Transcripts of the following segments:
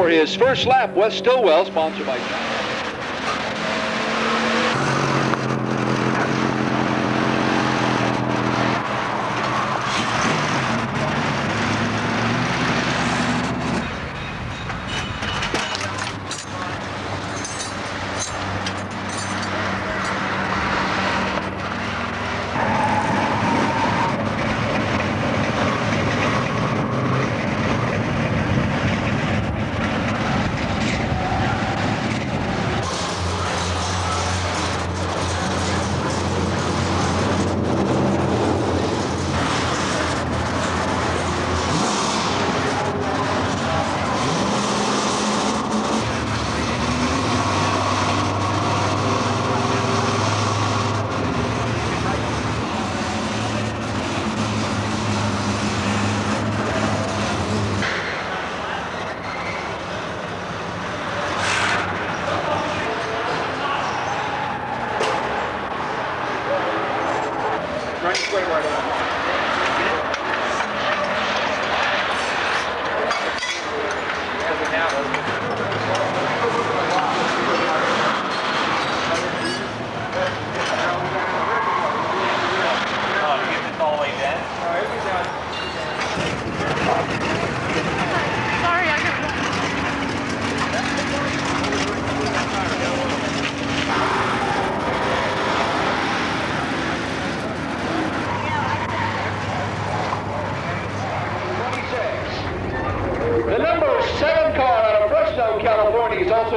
for his first lap. Wes Stillwell, sponsored by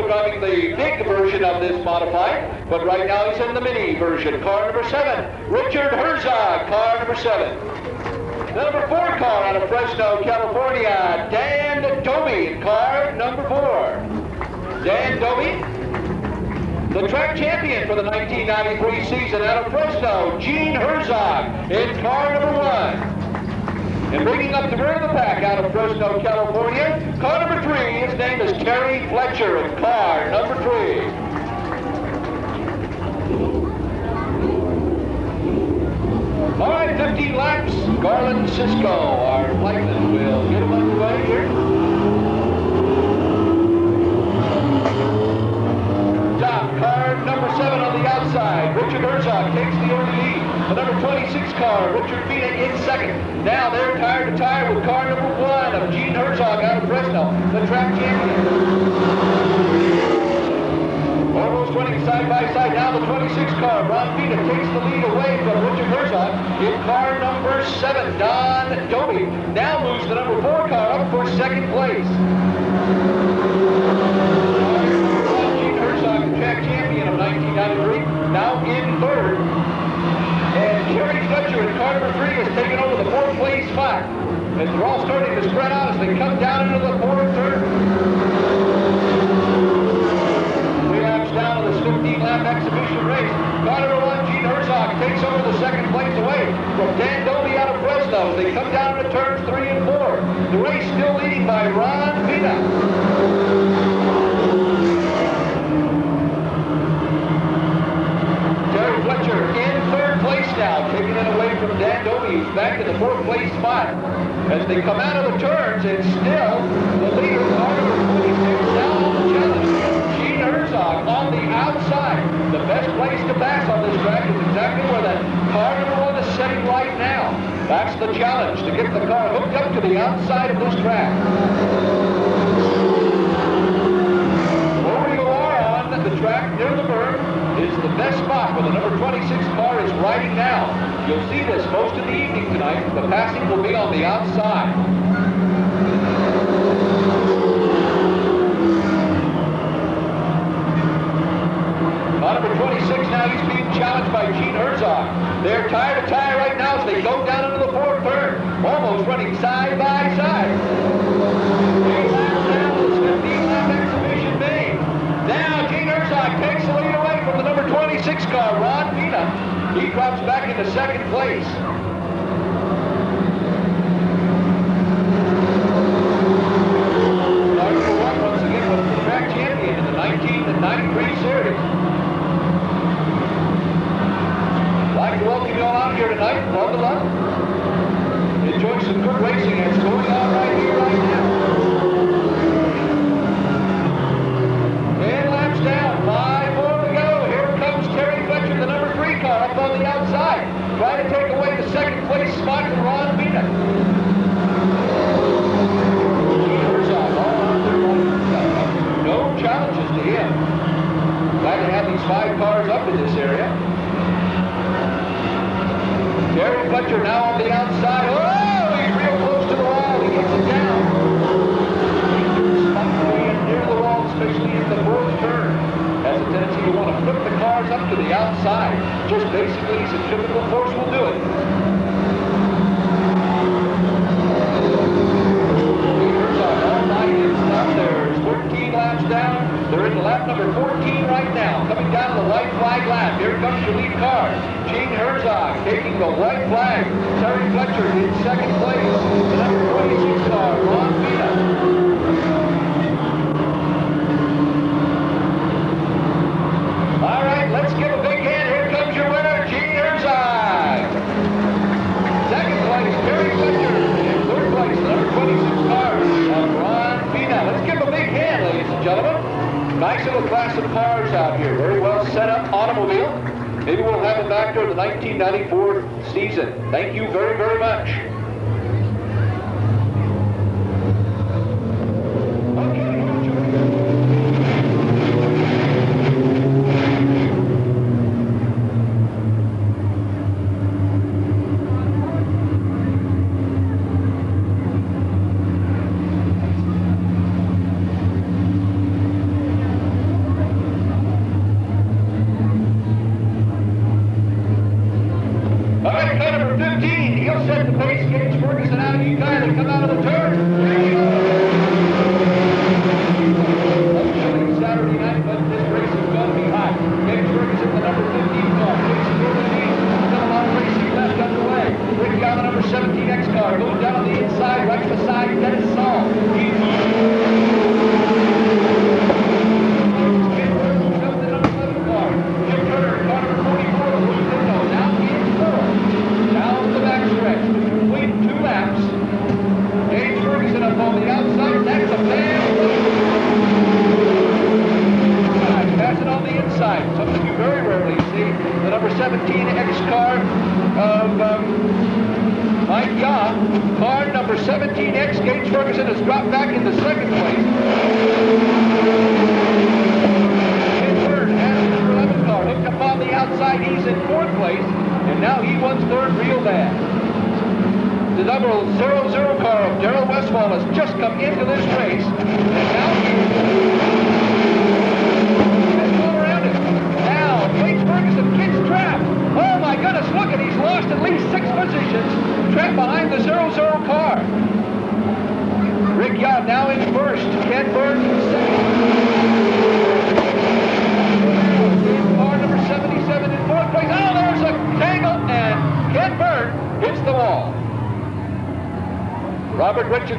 driving the big version of this modified, but right now he's in the mini version. Car number 7, Richard Herzog, car number 7. The number 4 car out of Fresno, California, Dan Doby, car number 4. Dan Doby, the track champion for the 1993 season out of Fresno, Gene Herzog, in car number 1. And bringing up the rear of the pack out of Fresno, California, car number 3, his name is Terry Fletcher in car number 3. All right, 15 laps. Garland Cisco, our flightman, will get him underway here. Top car number 7 on the outside. Richard Herzog takes the early lead. The number 26 car, Richard Vita, in second. Now they're tire to tire with car number 1 of Gene Herzog out of Fresno, the track champion. Almost running side by side. Now the 26 car, Ron Vita, takes the lead away from Richard Herzog in car number 7. Don Doby now moves the number 4 car up for second place. Gene Herzog, the track champion of 1993, now in third. And Terry Fletcher in car number 3 has taken over the 4th place spot. As they're all starting to spread out as they come down into the 4th turn. 3 laps down to this 15-lap exhibition race. Car number 1, Gene Herzog, takes over the 2nd place away from Dan Doby out of Fresno. They come down to turns 3 and 4. The race still leading by Ron Vita. Fletcher in 3rd place now, taking it away from Dan Doby, who's back in the 4th place spot. As they come out of the turns, it's still the leader, car number 26, down on the challenge. Gene Herzog on the outside. The best place to pass on this track is exactly where that car number 1 is sitting right now. That's the challenge, to get the car hooked up to the outside of this track. Over you are on the track near the berm. Is the best spot where the number 26 car is riding now. You'll see this most of the evening tonight. The passing will be on the outside. Car number 26 now, he's being challenged by Gene Herzog. They're tire to tire right now as they go down into the 4th turn. Almost running side by side. 8 laps down to this 15-lap exhibition main. Now Gene Herzog takes the lead away from the number 26 car, Ron Vita. He drops back into 2nd place. Car number 1 once again was the track champion in the 1993 series. I'd like to welcome you all out here tonight. Love the luck. Enjoy some good racing. It's going on right here, right now. up on the outside. Trying to take away the second place spot from Ron Vina. No challenges to him. Glad to have these 5 cars up in this area. Terry Fletcher now on the outside. Oh, he's real close to the wall. He gets it down. Near the wall, especially in the 4th turn. Has a tendency to want to flip the cars up to the outside. Just basically, centrifugal force will do it. There's 13 laps down. They're in lap number 14 right now. Coming down the white flag lap. Here comes your lead car. Gene Herzog taking the white flag. Terry Fletcher in second place. The number 26 car, Ron Vina. All right, let's give a big hand. Here comes your winner, Gene Herzog. Second place, Terry Fletcher. In third place, the number 26 car, Ron Vina. Let's give a big hand, ladies and gentlemen. Nice little class of cars out here. Very well set up automobile. Maybe we'll have it back during the 1994 season. Thank you very, very much.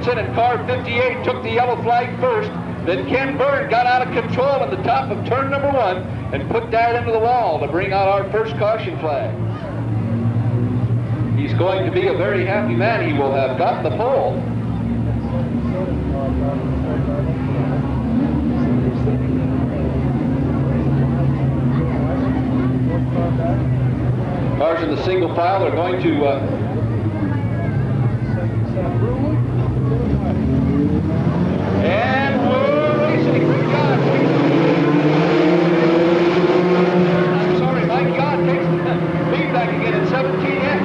And car 58 took the yellow flag first. Then Ken Byrne got out of control at the top of turn number 1 and put that into the wall to bring out our first caution flag. He's going to be a very happy man. He will have got the pole. Cars in the single file are going to and we're racing. Good God. I'm sorry, Mike God takes the lead back again at 17X.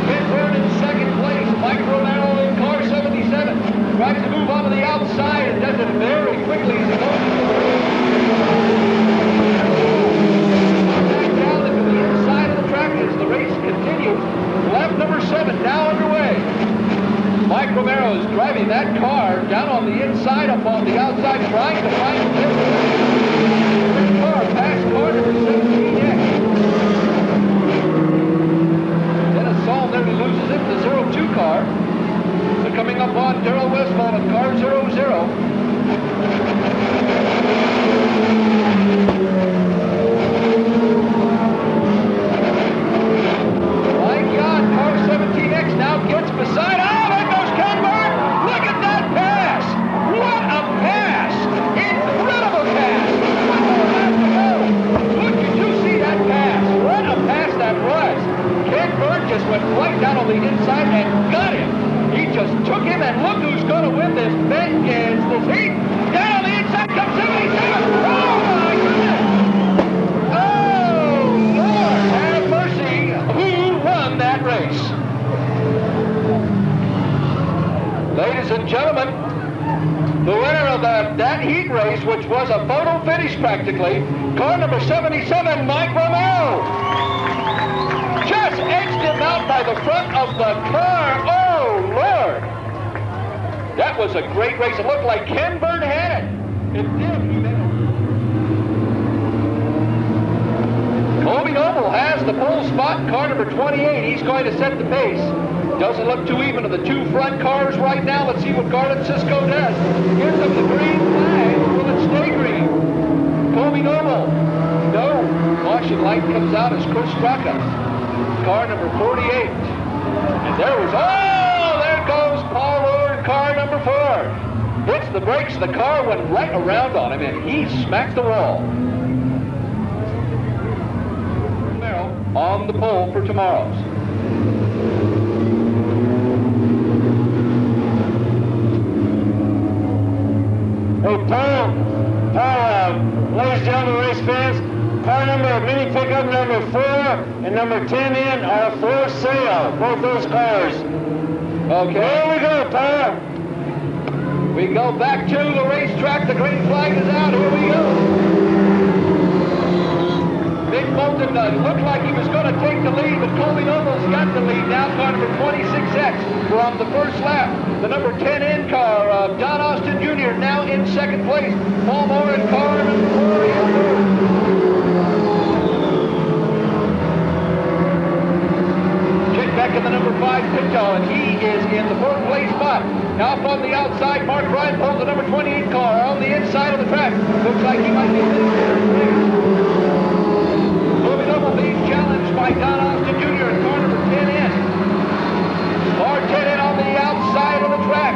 Ken Byrne in second place. Mike Romero in car 77. Tries to move onto the outside and does it very quickly as he goes. Back down into the inside of the track as the race continues. Lap number 7 now underway. Mike Romero is driving that car down on the inside, up on the outside, trying to find the difference. Car past car number 17X. Dennis Saul nearly loses it. The 02 car. They're coming up on Darrell Westphal in car 00. My God, car 17X now gets beside. Oh, there goes Ken Byrne. Look at that pass. What a pass. went right down on the inside and got him. He just took him, and look who's going to win this Vegas this heat. Down on the inside comes 77. Oh, my goodness. Oh, Lord have mercy. Who won that race? Ladies and gentlemen, the winner of that heat race, which was a photo finish practically, car number 77, Mike Romero. Just edged him out by the front of the car. Oh, Lord. That was a great race. It looked like Ken Byrne had it. It did. Colby Noble has the pole spot, car number 28. He's going to set the pace. Doesn't look too even to the two front cars right now. Let's see what Garland Cisco does. Here comes the green flag. Will it stay green? Colby Noble. No. Caution light comes out as Chris Straka. Car number 48. And there goes Paul Lower in car number 4. Hits the brakes. The car went right around on him, and he smacked the wall. On the pole for tomorrow's. Hey, Paul, ladies and gentlemen, race fans, car number, mini pickup number 4 and number 10 in are for sale, both those cars. Okay. There we go, Paul. We go back to the racetrack. The green flag is out. Here we go. Big Bolton looked like he was going to take the lead, but Colby Noble's got the lead now. Car number 26X from the first lap. The number 10 in car of Don Austin Jr. now in second place. Paul Moore in car number 4 in third. Chick Beck in the number 5 Pinto, and he is in the fourth place spot. Now from the outside, Mark Ryan pulls the number 28 car on the inside of the track. Looks like he might be in third place. Being challenged by Don Austin Jr. in car number 10 in. Car 10 in on the outside of the track.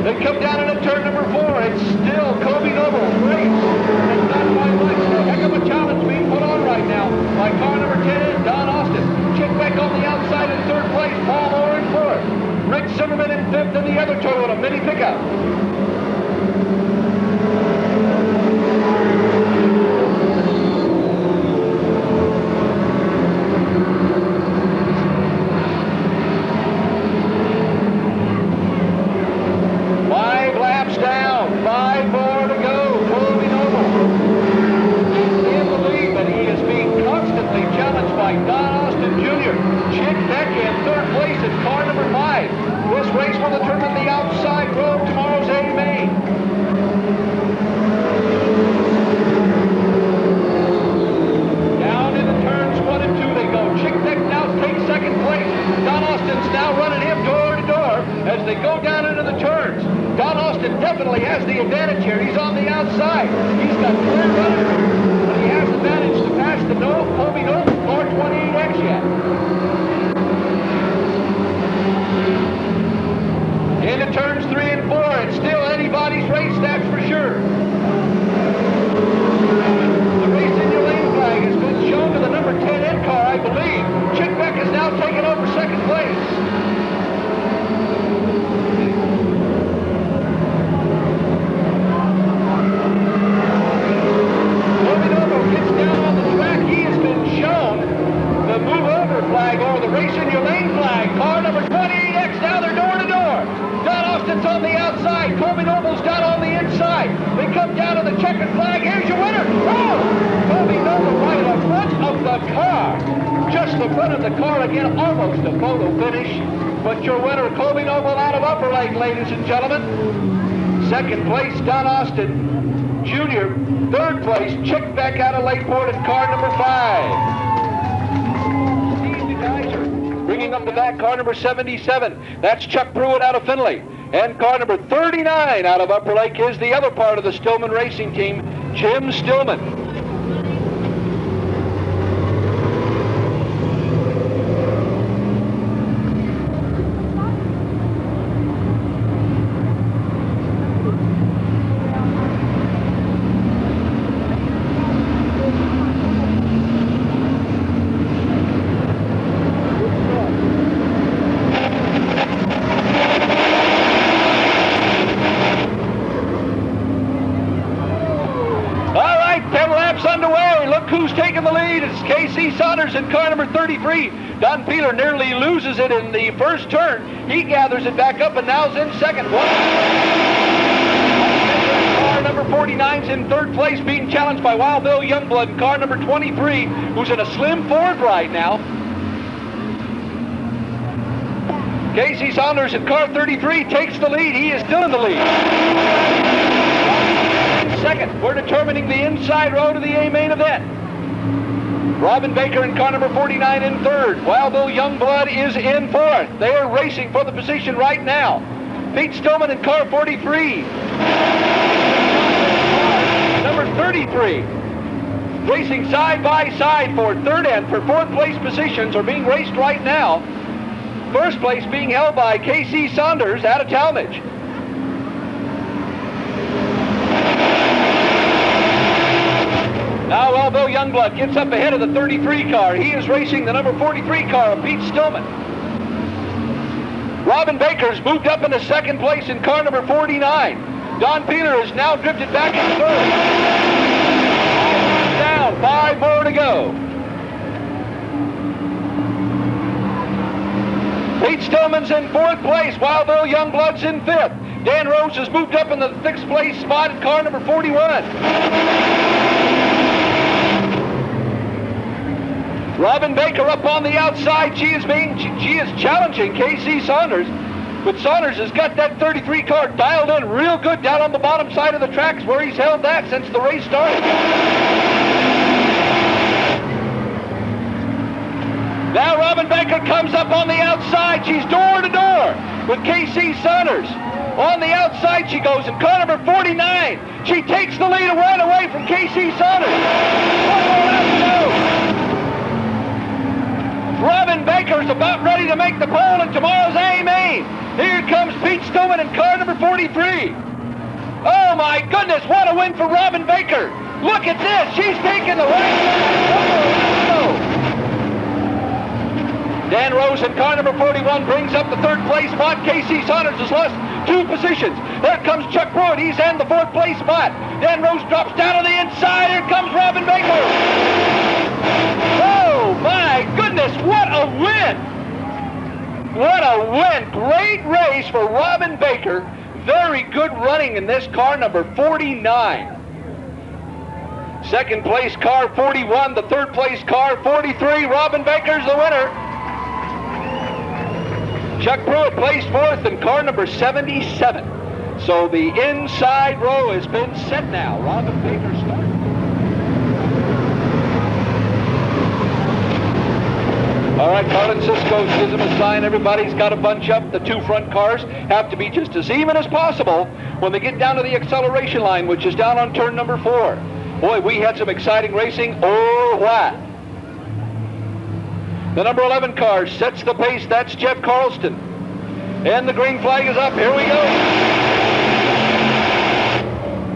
They come down into turn number 4. It's still Colby Noble's race. It's not by much. A heck of a challenge being put on right now by car number 10 in, Don Austin. Chick Beck on the outside in third place. Paul Moore in fourth. Rick Zimmerman in fifth, and the other Toyota mini pickup. Definitely has the advantage here. He's on the outside. He's got clear running room, but he has the advantage to pass the Colby Noble car 28X yet. Into turns 3 and 4. It's still anybody's race, that's for sure. The race in your lane flag has been shown to the number 10 in car, I believe. Chick Beck has now taken over second place. Flag or the race in your lane flag. Car number 28X now they're door to door. Don Austin's on the outside. Colby Noble's down on the inside. They come down to the checkered flag. Here's your winner. Oh! Colby Noble right in front of the car. Just the front of the car again. Almost a photo finish. But your winner, Colby Noble out of Upper Lake, ladies and gentlemen. Second place, Don Austin Jr. Third place, Chick Beck out of Lakeport in car number 5. Bringing up the back, car number 77. That's Chuck Pruitt out of Findlay. And car number 39 out of Upper Lake is the other part of the Stillman Racing team, Jim Stillman. Saunders in car number 33. Don Peeler nearly loses it in the first turn. He gathers it back up and now's in second. Car number 49's in third place, being challenged by Wild Bill Youngblood in car number 23, who's in a slim fourth right now. Casey Saunders in car 33 takes the lead. He is still in the lead. In second, we're determining the inside row to the A main event. Robin Baker in car number 49 in third. Wild Bill Youngblood is in fourth. They are racing for the position right now. Pete Stillman in car 43. Number 33. Racing side by side for third and for fourth place positions are being raced right now. First place being held by Casey Saunders out of Talmadge. Now Wild Bill Youngblood gets up ahead of the 33 car. He is racing the number 43 car of Pete Stillman. Robin Baker's moved up into second place in car number 49. Don Peeler has now drifted back in third. Down, 5 more to go. Pete Stillman's in fourth place. Wild Bill Youngblood's in fifth. Dan Rose has moved up in the sixth place spot in car number 41. Robin Baker up on the outside. She is challenging Casey Saunders. But Saunders has got that 33 car dialed in real good down on the bottom side of the tracks where he's held that since the race started. Now Robin Baker comes up on the outside. She's door to door with Casey Saunders. On the outside she goes in car number 49. She takes the lead right away from Casey Saunders. One more lap to go. Robin Baker's about ready to make the pole in tomorrow's A main. Here comes Pete Stillman in car number 43. Oh my goodness, what a win for Robin Baker. Look at this, she's taking the right side. Dan Rose in car number 41 brings up the third place spot. Casey Saunders has lost 2 positions. There comes Chuck Pruitt, he's in the fourth place spot. Dan Rose drops down on the inside, here comes Robin Baker. Oh my goodness, what a win! What a win! Great race for Robin Baker. Very good running in this car number 49. Second place car 41, the third place car 43. Robin Baker's the winner. Chuck Pruitt placed fourth in car number 77. So the inside row has been set now. Robin Baker starts. All right, Carlin Cisco gives him a sign. Everybody's got to bunch up. The 2 front cars have to be just as even as possible when they get down to the acceleration line, which is down on turn number 4. Boy, we had some exciting racing. Oh, what? The number 11 car sets the pace. That's Jeff Carlston. And the green flag is up. Here we go.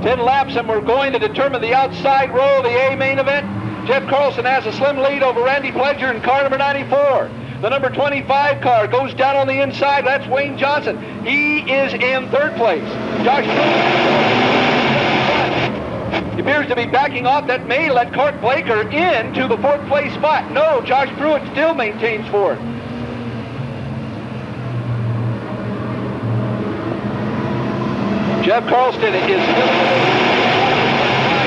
10 laps, and we're going to determine the outside row of the A main event. Jeff Carlson has a slim lead over Randy Pledger in car number 94. The number 25 car goes down on the inside. That's Wayne Johnson. He is in third place. Josh Pruitt appears to be backing off. That may let Clark Blaker into the fourth place spot. No, Josh Pruitt still maintains fourth. Jeff Carlston is still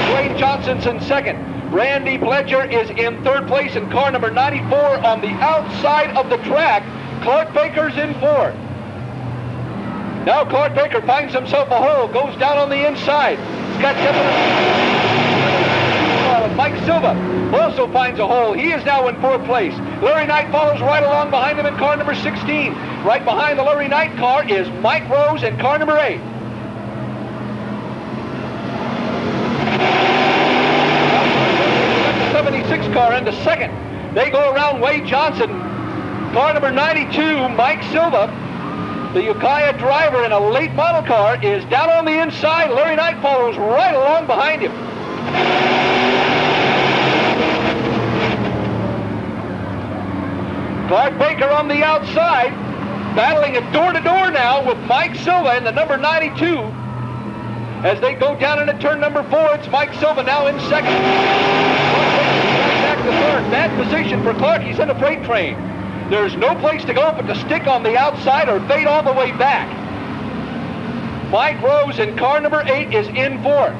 in Wayne Johnson's in second. Randy Pledger is in third place in car number 94 on the outside of the track. Clark Baker's in fourth. Now Clark Baker finds himself a hole, goes down on the inside. He's got Mike Silva also finds a hole. He is now in fourth place. Larry Knight follows right along behind him in car number 16. Right behind the Larry Knight car is Mike Rose in car number 8. 76 car into second. They go around Wade Johnson. Car number 92, Mike Silva. The Ukiah driver in a late model car is down on the inside. Larry Knight follows right along behind him. Clark Baker on the outside, battling it door to door now with Mike Silva in the number 92. As they go down into turn number 4, it's Mike Silva now in second. Back to turn. Bad position for Clark. He's in a freight train. There's no place to go but to stick on the outside or fade all the way back. Mike Rose in car number 8 is in fourth.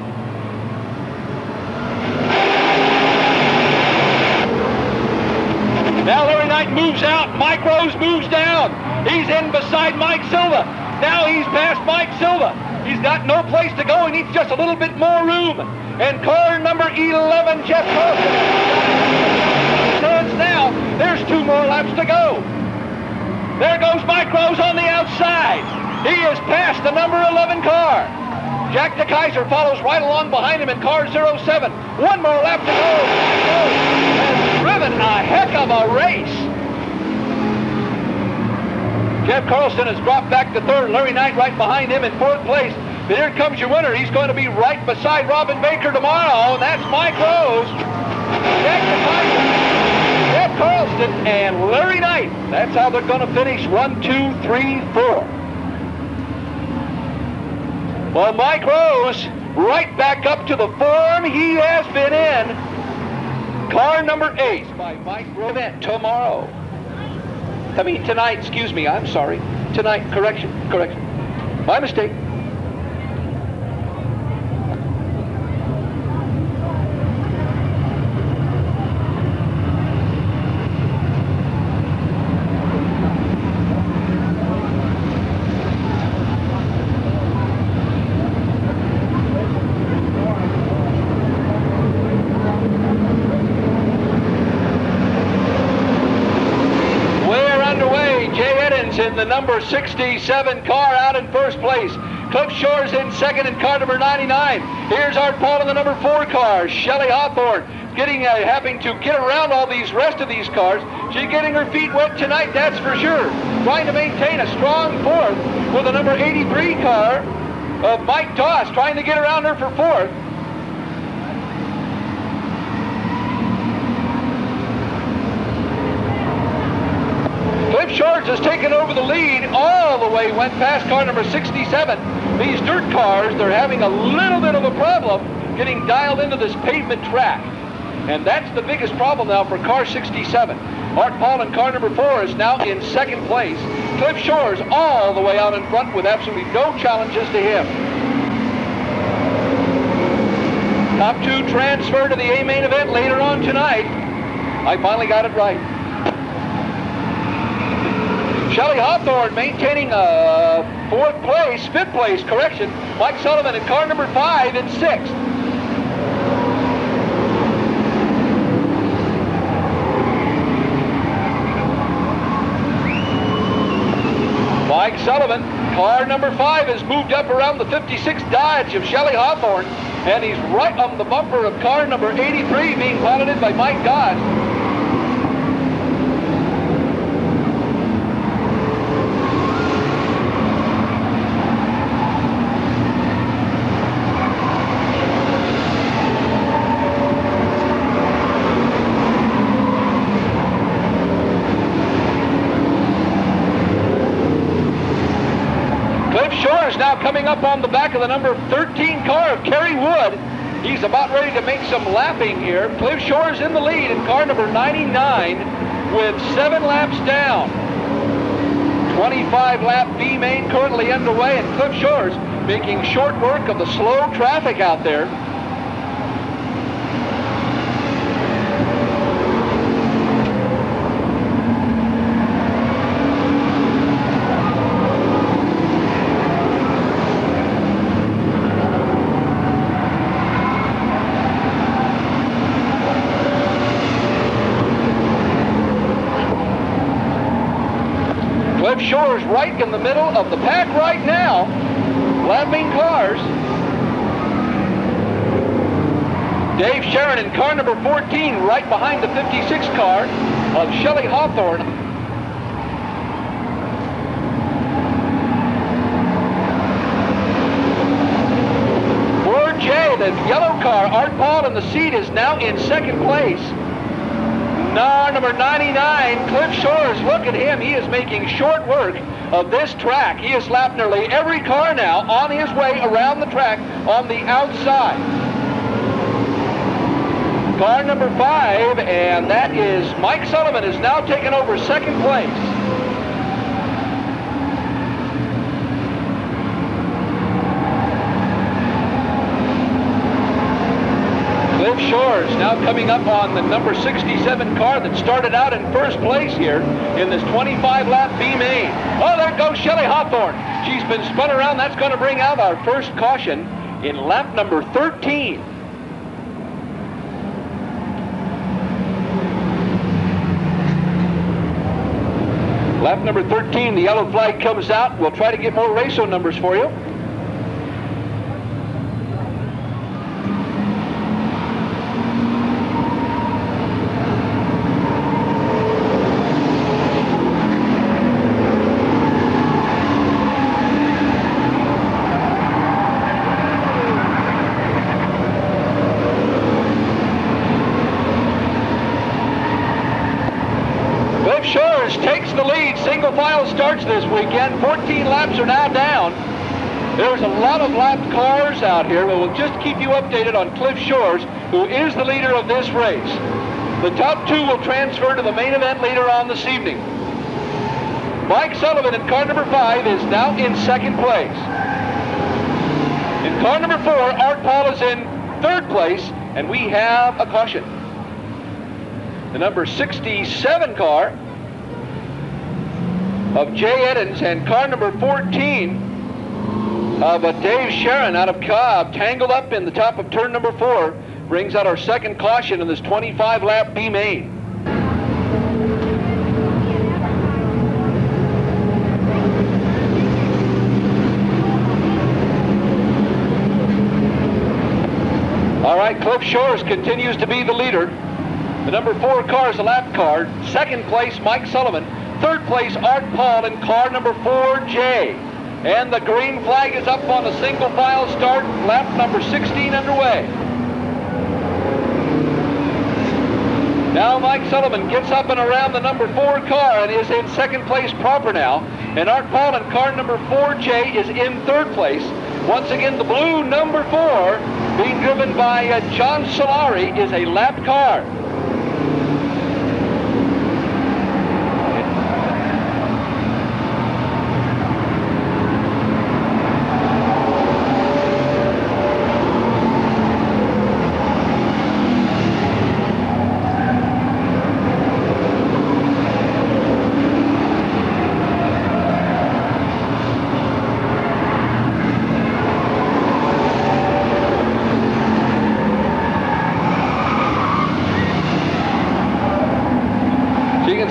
Now Larry Knight moves out. Mike Rose moves down. He's in beside Mike Silva. Now he's past Mike Silva. He's got no place to go. He needs just a little bit more room. And car number 11, Jeff Carlson. Stands now. There's 2 more laps to go. There goes Mike Rose on the outside. He is past the number 11 car. Jack DeKaiser follows right along behind him in car 07. 1 more lap to go. Mike Rose has driven a heck of a race. Jeff Carlson has dropped back to third. Larry Knight right behind him in fourth place. But here comes your winner. He's going to be right beside Robin Baker tomorrow, and that's Mike Rose. Jack DeKaiser, Jeff Carlson, and Larry Knight. That's how they're going to finish 1, 2, 3, 4. Well, Mike Rose right back up to the form he has been in. Car number 8 by Mike Rose. Event tomorrow. Tonight, excuse me, I'm sorry. Tonight, correction. My mistake. In the number 67 car out in first place. Cliff Shores in second in car number 99. Here's Art Paul in the number 4 car. Shelley Hawthorne having to get around all these rest of these cars. She's getting her feet wet tonight, that's for sure. Trying to maintain a strong fourth with the number 83 car of Mike Doss, trying to get around her for fourth. Cliff Shores has taken over the lead all the way, went past car number 67. These dirt cars, they're having a little bit of a problem getting dialed into this pavement track. And that's the biggest problem now for car 67. Art Paul in car number 4 is now in second place. Cliff Shores all the way out in front with absolutely no challenges to him. Top 2 transfer to the A main event later on tonight. I finally got it right. Shelley Hawthorne maintaining fifth place, correction. Mike Sullivan in car number 5 in 6th. Mike Sullivan, car number 5, has moved up around the 56 Dodge of Shelley Hawthorne, and he's right on the bumper of car number 83 being piloted by Mike Doss. Now coming up on the back of the number 13 car of Kerry Wood. He's about ready to make some lapping here. Cliff Shores in the lead in car number 99 with 7 laps down. 25 lap B main currently underway, and Cliff Shores making short work of the slow traffic out there. Cliff Shores right in the middle of the pack right now, lapping cars. Dave Sharon in car number 14 right behind the 56 car of Shelley Hawthorne. The yellow car, Art Paul in the seat, is now in second place. Number 99, Cliff Shores, look at him. He is making short work of this track. He has lapped nearly every car now on his way around the track on the outside. car number 5, and that is Mike Sullivan is now taking over second place. Cliff Shores now coming up on the number 67 car that started out in first place here in this 25-lap B main. Oh, there goes Shelley Hawthorne. She's been spun around. That's going to bring out our first caution in lap number 13. Lap number 13, the yellow flag comes out. We'll try to get more race numbers for you. Takes the lead. Single file starts this weekend. 14 laps are now down. There's a lot of lapped cars out here, but we'll just keep you updated on Cliff Shores, who is the leader of this race. The top 2 will transfer to the main event later on this evening. Mike Sullivan in car number 5 is now in second place. In car number 4, Art Paul is in third place, and we have a caution. The number 67 car of Jay Eddins and car number 14 of Dave Sharon out of Cobb, tangled up in the top of turn number 4, brings out our second caution in this 25-lap B main. All right, Cliff Shores continues to be the leader. The number 4 car is a lap car. Second place, Mike Sullivan. Third place, Art Paul in car number 4J. And the green flag is up on a single file start, lap number 16 underway. Now Mike Sullivan gets up and around the number 4 car and is in second place proper now. And Art Paul in car number 4J is in third place. Once again, the blue number 4, being driven by John Solari, is a lap car.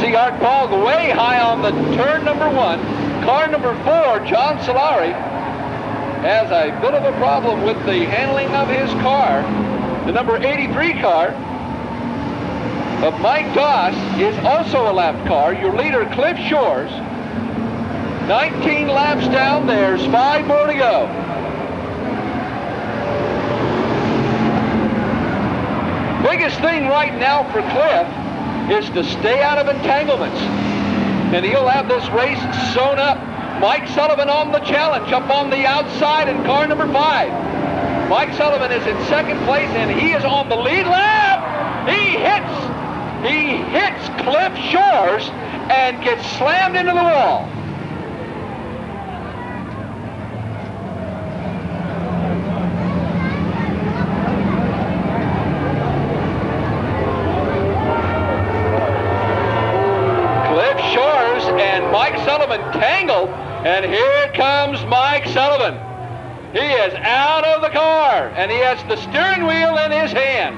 Art Paul way high on the turn number 1. Car number 4, John Solari, has a bit of a problem with the handling of his car. The number 83 car of Mike Doss is also a lap car. Your leader, Cliff Shores. 19 laps down, there's 5 more to go. Biggest thing right now for Cliff is to stay out of entanglements, and he'll have this race sewn up. Mike Sullivan on the challenge, up on the outside in car number 5. Mike Sullivan is in second place, and he is on the lead lap. He hits Cliff Shores and gets slammed into the wall. And Mike Sullivan tangled, and here comes Mike Sullivan. He is out of the car, and he has the steering wheel in his hand.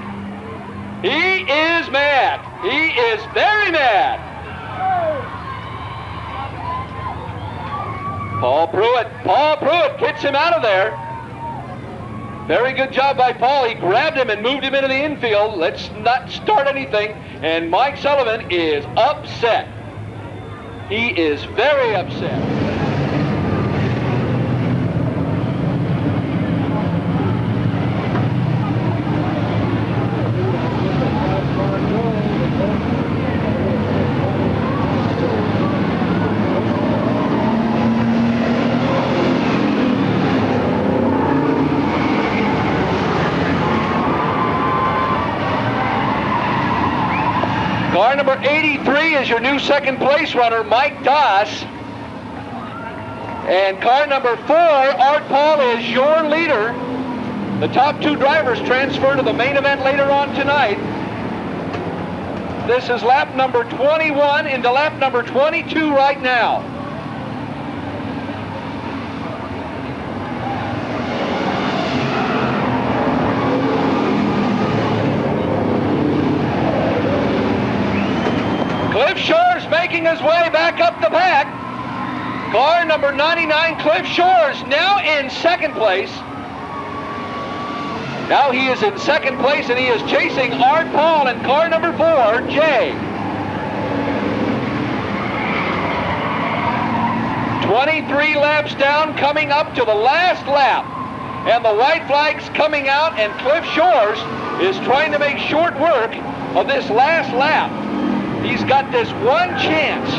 He is mad. He is very mad. Paul Pruitt gets him out of there. Very good job by Paul. He grabbed him and moved him into the infield. Let's not start anything. And Mike Sullivan is upset. He is very upset. is your new second place runner, Mike Doss. And car number 4, Art Paul, is your leader. The top 2 drivers transfer to the main event later on tonight. This is lap number 21 into lap number 22 right now. Cliff Shores making his way back up the pack. Car number 99, Cliff Shores, now in second place. Now he is in second place, and he is chasing Art Paul in car number 4, Jay. 23 laps down, coming up to the last lap. And the white flag's coming out, and Cliff Shores is trying to make short work of this last lap. He's got this one chance.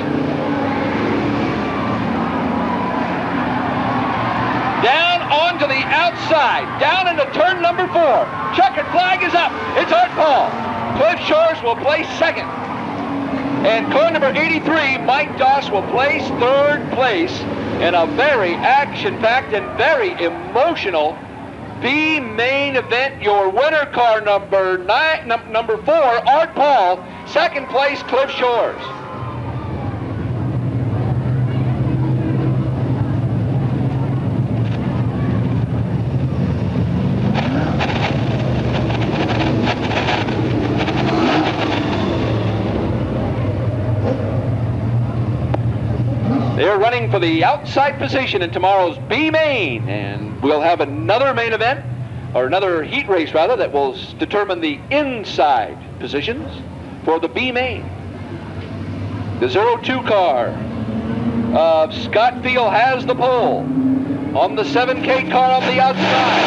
Down onto the outside, down into turn number 4. Checkered flag is up. It's Art Paul. Cliff Shores will place second. And car number 83, Mike Doss, will place third place in a very action-packed and very emotional B main event. Your winner, car number 4, Art Paul. Second place, Cliff Shores. They're running for the outside position in tomorrow's B main, and we'll have another main event, or another heat race rather, that will determine the inside positions for the B main. The 02 car of Scott Field has the pole. On the 7K car on the outside.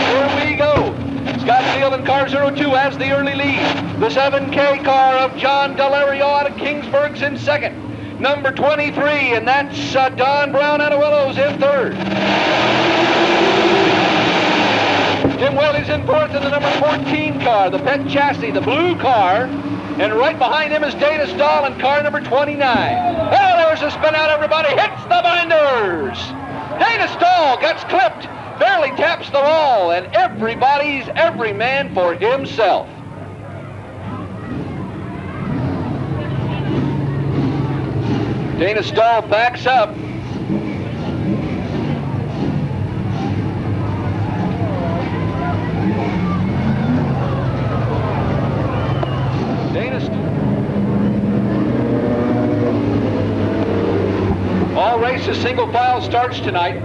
Here we go. Scott Field in car 02 has the early lead. The 7K car of John Delario out of Kingsburg's in second. Number 23, and that's Don Brown out of Willows in third. Jim Whaley's in fourth in the number 14 car, the Pet Chassis, the blue car. And right behind him is Dana Stahl in car number 29. Oh, there's a spin out, everybody. Hits the binders. Dana Stahl gets clipped, barely taps the wall, and everybody's every man for himself. Dana Stahl backs up. All races single file starts tonight.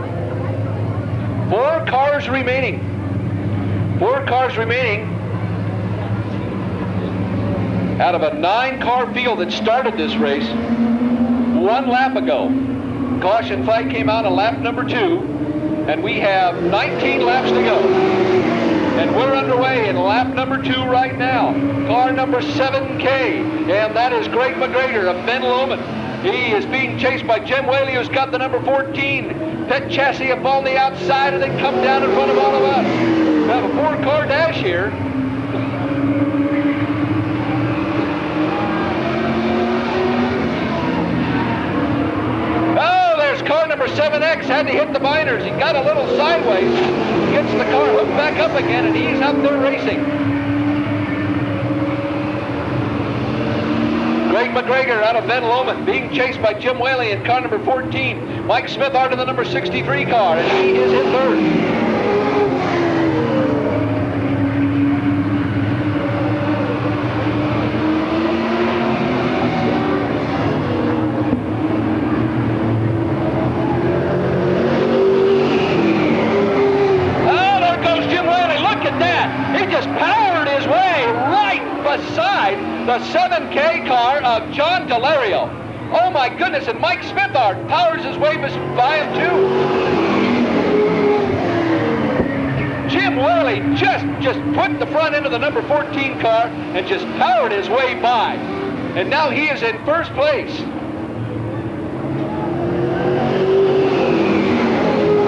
4 cars remaining. 4 cars remaining out of a 9-car field that started this race 1 lap ago. Caution flag came out on lap number 2, and we have 19 laps to go. And we're underway in lap number 2 right now. Car number 7K, and that is Greg McGregor of Ben Lomond. He is being chased by Jim Whaley, who's got the number 14 Pet Chassis up on the outside, and they come down in front of all of us. We have a 4-car dash here. Oh, there's car number 7X, had to hit the binders. He got a little sideways, gets the car hooked back up again, and he's up there racing. Greg McGregor out of Ben Lomond being chased by Jim Whaley in car number 14. Mike Smithart in the number 63 car, and he is in third. The 7K car of John Delario. Oh my goodness, and Mike Smithart powers his way by him too. Jim Whaley just put the front end of the number 14 car and just powered his way by. And now he is in first place.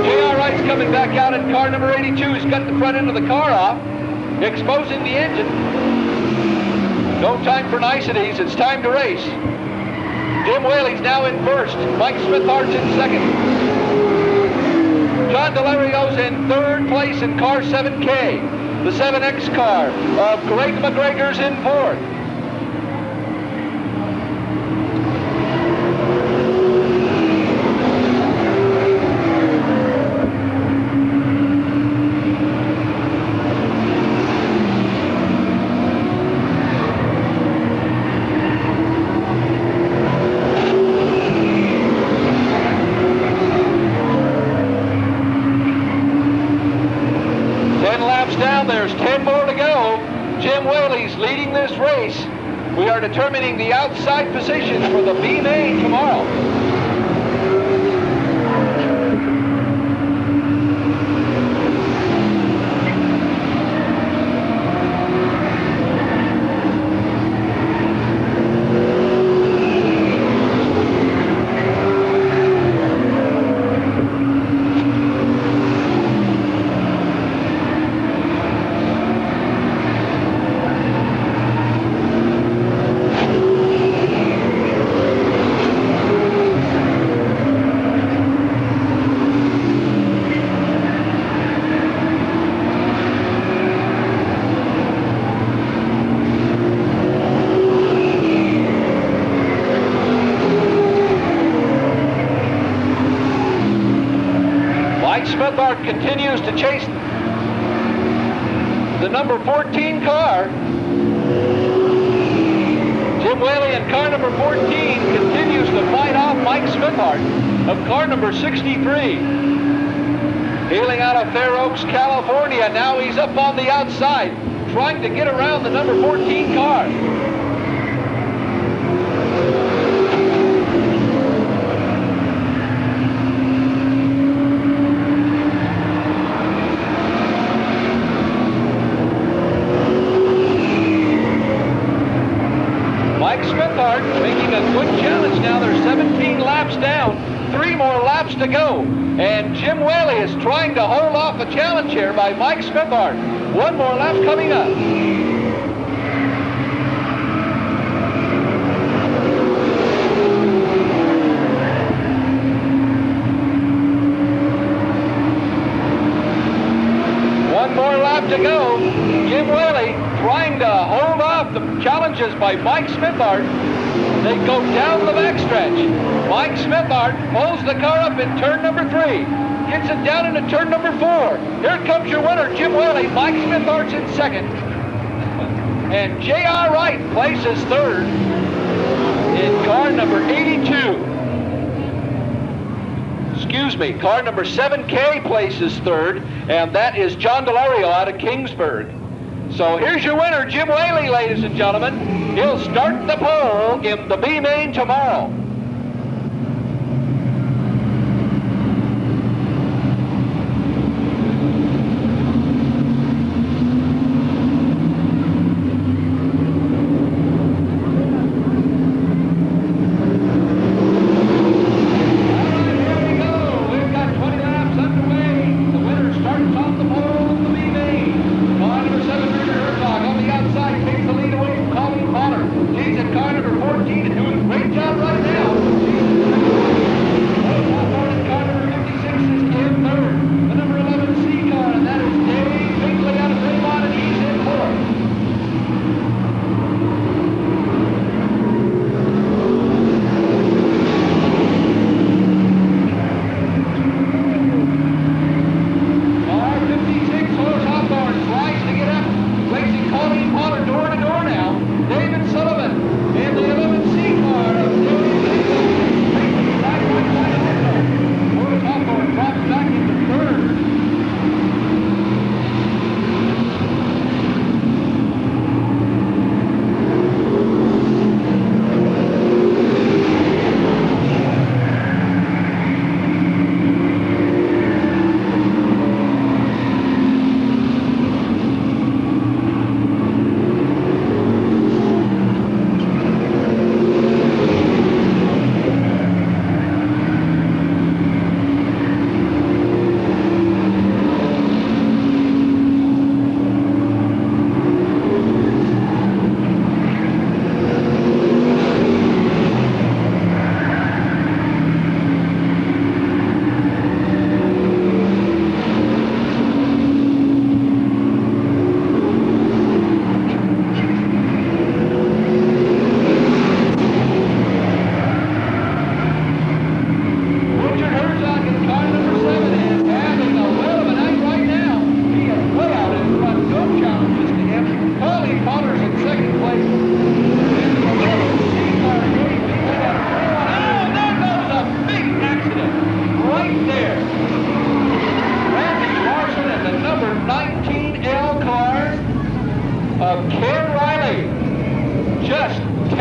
J.R. Wright's coming back out in car number 82. He's got the front end of the car off, exposing the engine. No time for niceties. It's time to race. Jim Whaley's now in first. Mike Smithart's in second. John Delario's in third place in car 7K. The 7X car of Greg McGregor's in fourth. There's 10 more to go. Jim Whaley's leading this race. We are determining the outside positions for the B main tomorrow. Smithart continues to chase the number 14 car. Jim Whaley in car number 14 continues to fight off Mike Smithart of car number 63. Hailing out of Fair Oaks, California. Now he's up on the outside, trying to get around the number 14 car. Smithart making a good challenge now. They're 17 laps down, 3 more laps to go. And Jim Whaley is trying to hold off the challenge here by Mike Smithart. 1 more lap coming up. One more lap to go. Jim Whaley trying to hold off the challenges by Mike Smithart. They go down the backstretch. Mike Smithart pulls the car up in turn number 3. Gets it down into turn number 4. Here comes your winner, Jim Whaley. Mike Smithart's in second. And J.R. Wright places third in car number 82. Excuse me, car number 7K places third, and that is John Delario out of Kingsburg. So here's your winner, Jim Whaley, ladies and gentlemen. He'll start the pole in the B main tomorrow. Car number 14 is doing a great job right now.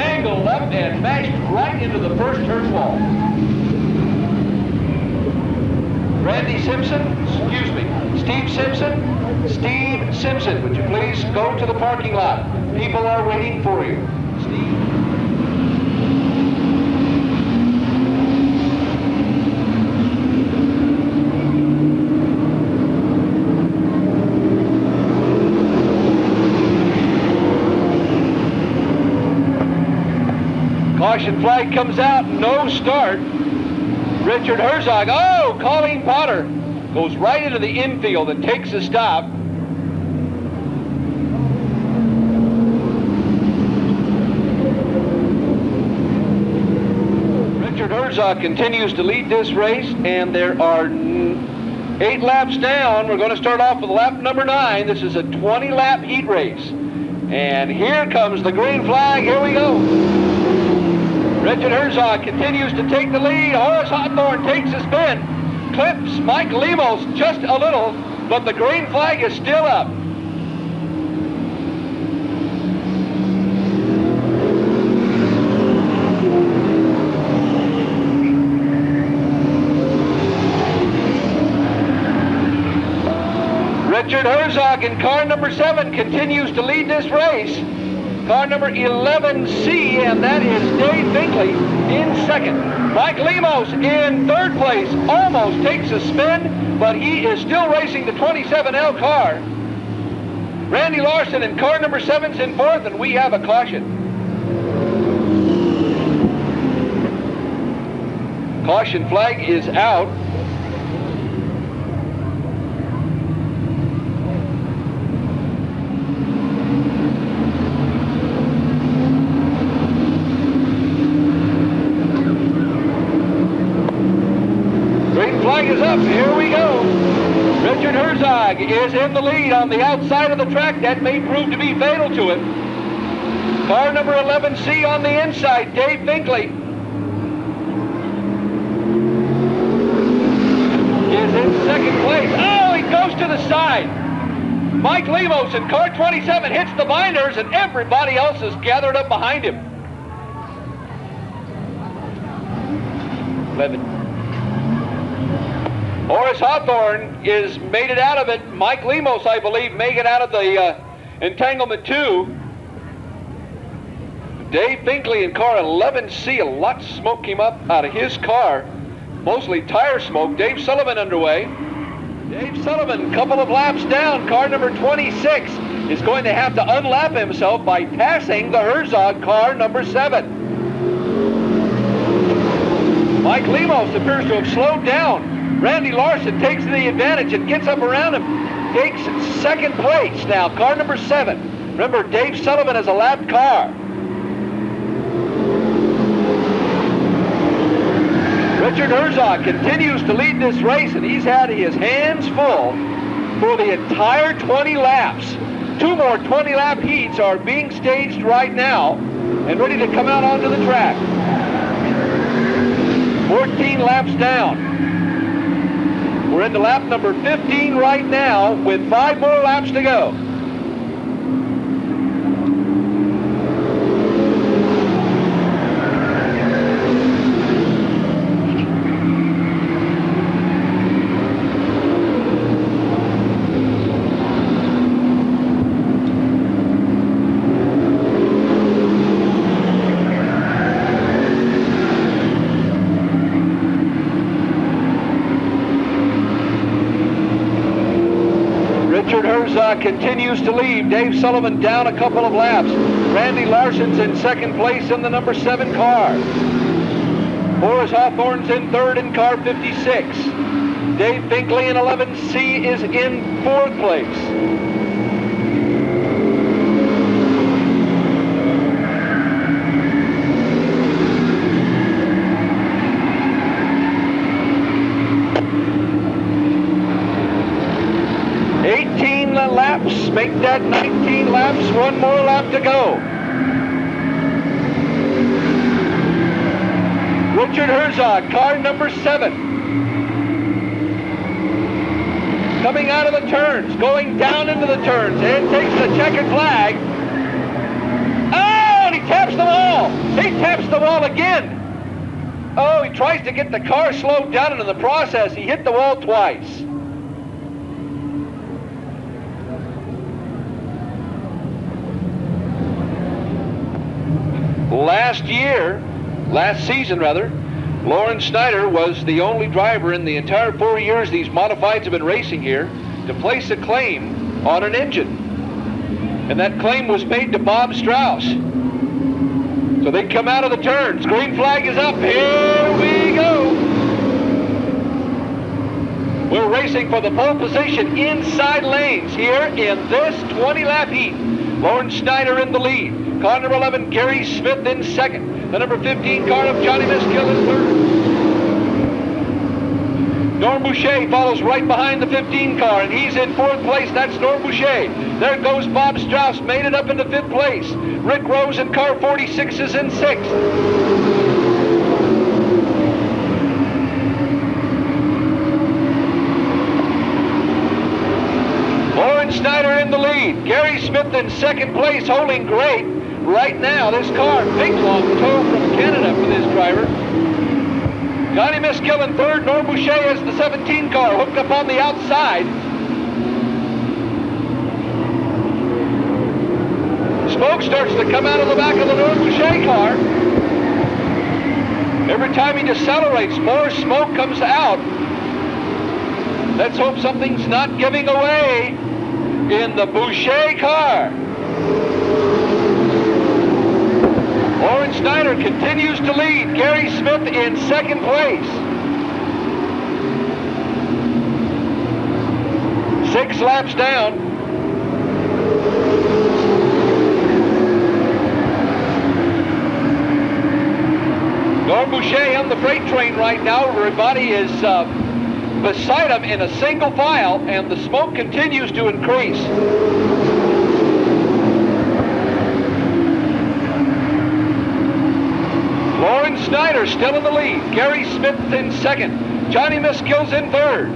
angle left and mashed right into the first turn wall. Steve Simpson, would you please go to the parking lot? People are waiting for you. Steve. Caution flag comes out, no start. Richard Herzog, oh, Colleen Potter goes right into the infield and takes a stop. Richard Herzog continues to lead this race, and there are 8 laps down. We're going to start off with lap number 9. This is a 20-lap heat race. And here comes the green flag. Here we go. Richard Herzog continues to take the lead. Horace Hawthorne takes a spin. Clips Mike Lemos just a little, but the green flag is still up. Richard Herzog in car number 7 continues to lead this race. Car number 11C, and that is Dave Binkley in second. Mike Lemos in third place, almost takes a spin, but he is still racing the 27L car. Randy Larson in car number 7's in fourth, and we have a caution. Caution flag is out. Flag is up. Here we go. Richard Herzog is in the lead on the outside of the track. That may prove to be fatal to him. Car number 11C on the inside, Dave Binkley is in second place. Oh, he goes to the side. Mike Lemos in car 27 hits the binders, and everybody else is gathered up behind him. 11. Horace Hawthorne is made it out of it. Mike Lemos, I believe, made it out of the entanglement too. Dave Binkley in car 11C, a lot of smoke came up out of his car, mostly tire smoke. Dave Sullivan underway. Dave Sullivan, couple of laps down, car number 26, is going to have to unlap himself by passing the Herzog car number 7. Mike Lemos appears to have slowed down. Randy Larson takes the advantage and gets up around him. Takes second place now, car number 7. Remember, Dave Sullivan has a lapped car. Richard Herzog continues to lead this race, and he's had his hands full for the entire 20 laps. 2 more 20-lap heats are being staged right now and ready to come out onto the track. 14 laps down. We're into lap number 15 right now with 5 more laps to go. Richard Herzog continues to lead. Dave Sullivan down a couple of laps. Randy Larson's in second place in the number 7 car. Horace Hawthorne's in third in car 56. Dave Binkley in 11C is in fourth place. Laps, make that 19 laps, 1 more lap to go. Richard Herzog, car number 7. Coming out of the turns, going down into the turns, and takes the checkered flag. Oh, and he taps them all. the wall again. Oh, he tries to get the car slowed down, and in the process, he hit the wall twice. Last season, Lawrence Snyder was the only driver in the entire 4 years these modifieds have been racing here to place a claim on an engine. And that claim was made to Bob Strauss. So they come out of the turns. Green flag is up. Here we go. We're racing for the pole position inside lanes here in this 20-lap heat. Lawrence Snyder in the lead. Car number 11, Gary Smith in second. The number 15 car of Johnny Miskill in third. Norm Boucher follows right behind the 15 car, and he's in fourth place. That's Norm Boucher. There goes Bob Strauss, made it up into fifth place. Rick Rose in car 46 is in sixth. Lawrence Snyder in the lead. Gary Smith in second place, holding great. Right now, this car, big long tow from Canada for this driver. Johnny Miskill in third. Norm Boucher is the 17 car, hooked up on the outside. Smoke starts to come out of the back of the Norm Boucher car. Every time he decelerates, more smoke comes out. Let's hope something's not giving away in the Boucher car. Lawrence Snyder continues to lead. Gary Smith in second place. 6 laps down. Norm Boucher on the freight train right now. Everybody is beside him in a single file, and the smoke continues to increase. Lawrence Snyder still in the lead. Gary Smith in second. Johnny Miskill's in third.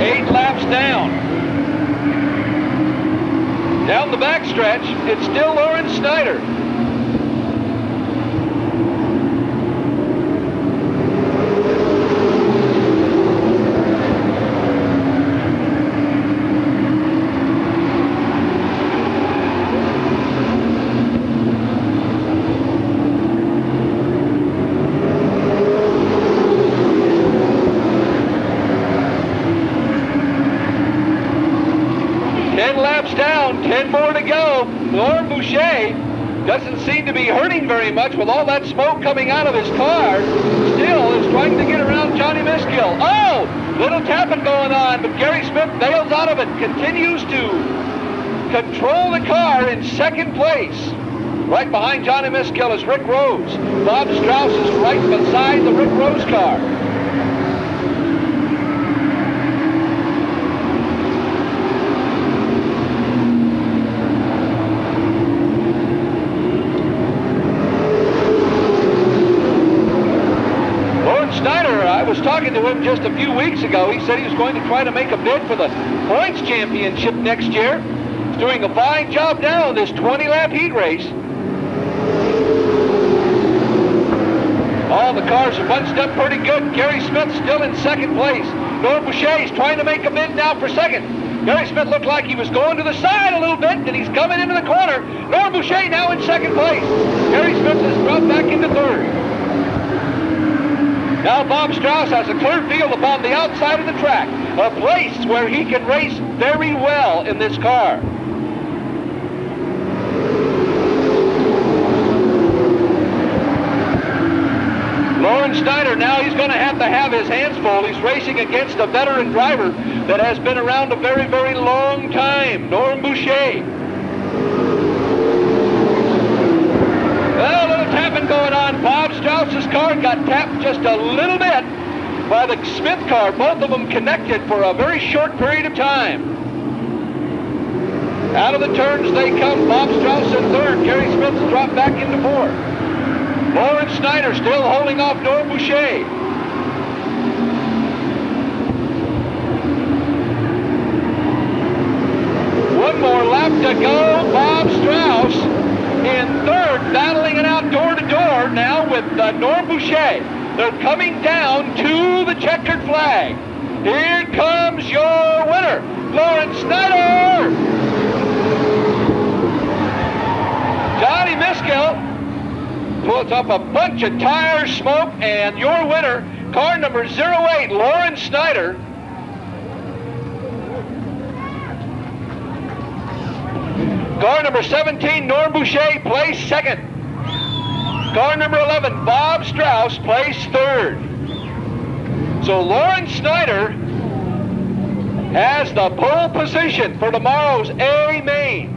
8 laps down. Down the backstretch, it's still Lawrence Snyder. Down, 10 more to go. Norm Boucher doesn't seem to be hurting very much with all that smoke coming out of his car. Still is trying to get around Johnny Miskill. Oh, little tapping going on, but Gary Smith bails out of it, continues to control the car in second place. Right behind Johnny Miskill is Rick Rose. Bob Strauss is right beside the Rick Rose car. I was talking to him just a few weeks ago. He said he was going to try to make a bid for the points championship next year. He's doing a fine job now in this 20-lap heat race. All the cars are bunched up pretty good. Gary Smith still in second place. Norm Boucher is trying to make a bid now for second. Gary Smith looked like he was going to the side a little bit, and he's coming into the corner. Norm Boucher now in second place. Gary Smith has dropped back into third. Now Bob Strauss has a clear field upon the outside of the track, a place where he can race very well in this car. Lawrence Snyder, now he's going to have his hands full. He's racing against a veteran driver that has been around a very, very long time, Norm Boucher. Well, a little tapping going on. Bob Strauss's car got tapped just a little bit by the Smith car. Both of them connected for a very short period of time. Out of the turns they come. Bob Strauss in third. Gary Smith's dropped back into fourth. Lawrence Snyder still holding off Norm Boucher. One more lap to go. Bob Norm Boucher. They're coming down to the checkered flag. Here comes your winner, Lawrence Snyder. Johnny Miskill pulls up a bunch of tire smoke, and your winner, car number 08, Lawrence Snyder. Car number 17, Norm Boucher, placed second. Car number 11, Bob Strauss, placed third. So Lawrence Snyder has the pole position for tomorrow's A main.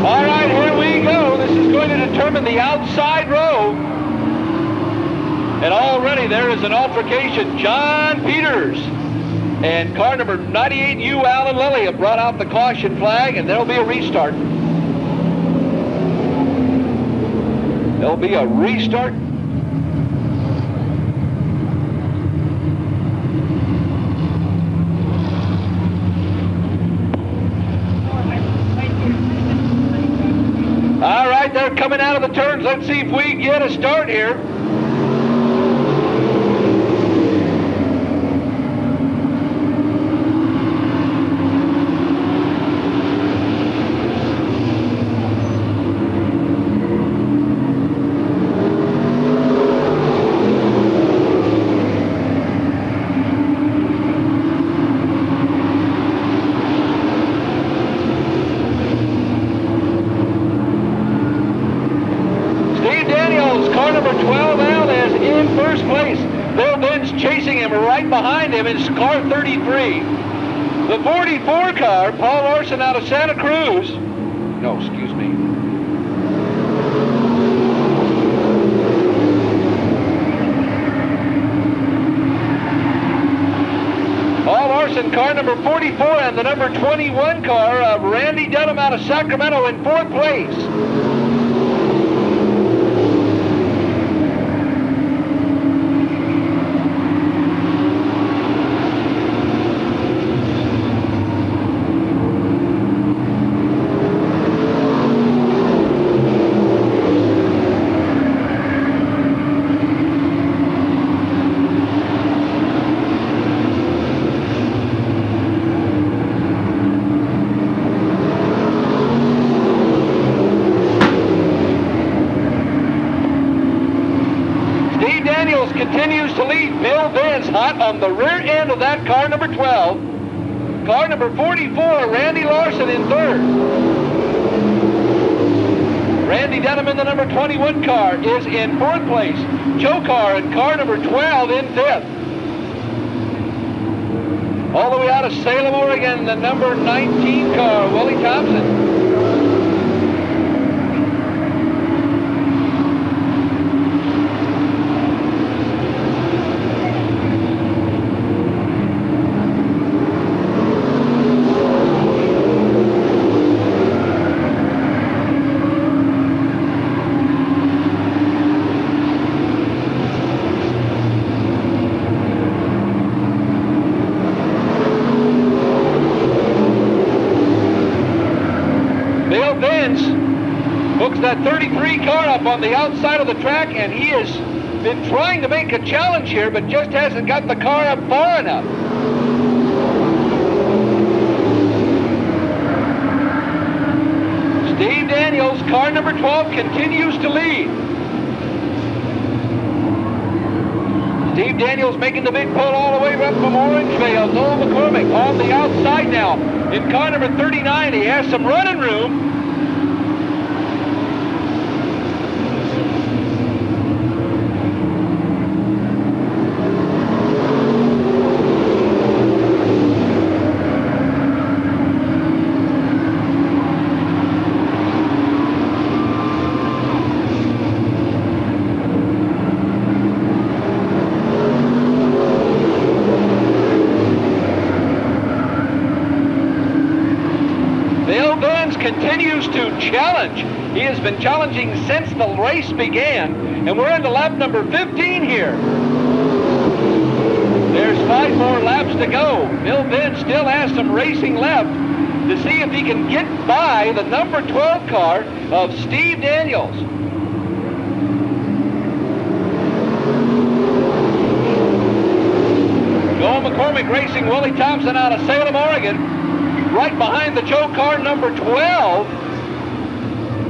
All right, here we go. This is going to determine the outside row. And already there is an altercation. John Peters and car number 98U, Alan Lilly, have brought out the caution flag, and there'll be a restart. There'll be a restart. All right, they're coming out of the turns. Let's see if we get a start here. Behind him is car 33. The 44 car, Paul Larson out of Santa Cruz. No, excuse me. Paul Larson, car number 44, and the number 21 car of Randy Dunham out of Sacramento in fourth place. Continues to lead. Bill Vance hot on the rear end of that car number 12. Car number 44, Randy Larson in third. Randy Dunham in the number 21 car is in fourth place. Joe Carr in car number 12 in fifth. All the way out of Salem, Oregon, the number 19 car, Willie Thompson. That 33 car up on the outside of the track, and he has been trying to make a challenge here, but just hasn't got the car up far enough. Steve Daniels, car number 12, continues to lead. Steve Daniels making the big pull all the way up from Orangevale. Noel McCormick on the outside now in car number 39. He has some running room. Continues challenge. He has been challenging since the race began, and we're into lap number 15 here. There's 5 more laps to go. Bill Benz still has some racing left to see if he can get by the number 12 car of Steve Daniels. Joe McCormick Racing, Willie Thompson out of Salem, Oregon, right behind the Joe car number 12.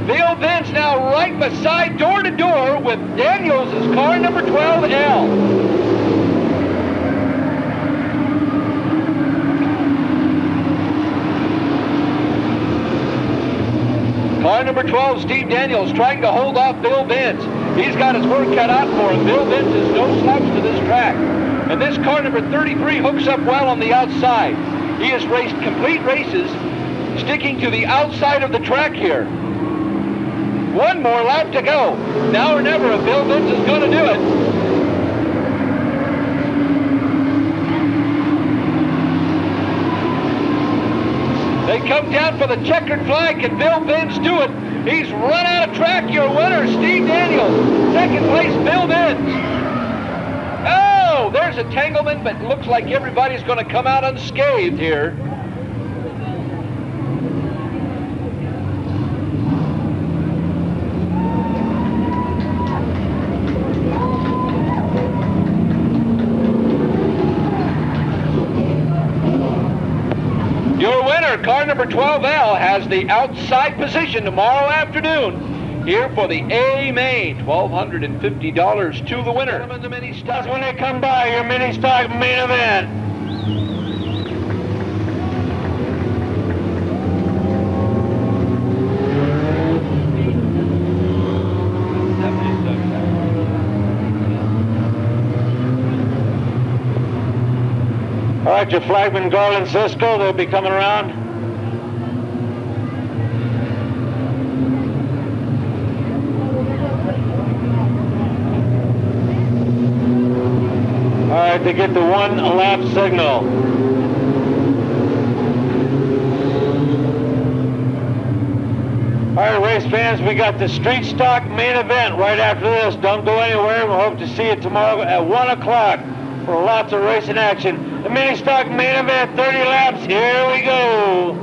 Bill Benz now right beside door to door with Daniels' car number 12L. Car number 12, Steve Daniels, trying to hold off Bill Benz. He's got his work cut out for him. Bill Benz is no slouch to this track. And this car number 33 hooks up well on the outside. He has raced complete races, sticking to the outside of the track here. 1 more lap to go. Now or never if Bill Benz is going to do it. They come down for the checkered flag. Can Bill Benz do it? He's run out of track. Your winner, Steve Daniels. Second place, Bill Benz. Oh, there's a tanglement, but it looks like everybody's going to come out unscathed here. Your winner, car number 12L, has the outside position tomorrow afternoon here for the A main. $1,250 to the winner. The mini stock. That's when they come by, your mini stock main event. All right, your flagman, Garland Cisco, they'll be coming around. All right, to get the 1 lap signal. All right, race fans, we got the street stock main event right after this. Don't go anywhere. We hope to see you tomorrow at 1 o'clock for lots of racing action. The mini stock main event, 30 laps, here we go.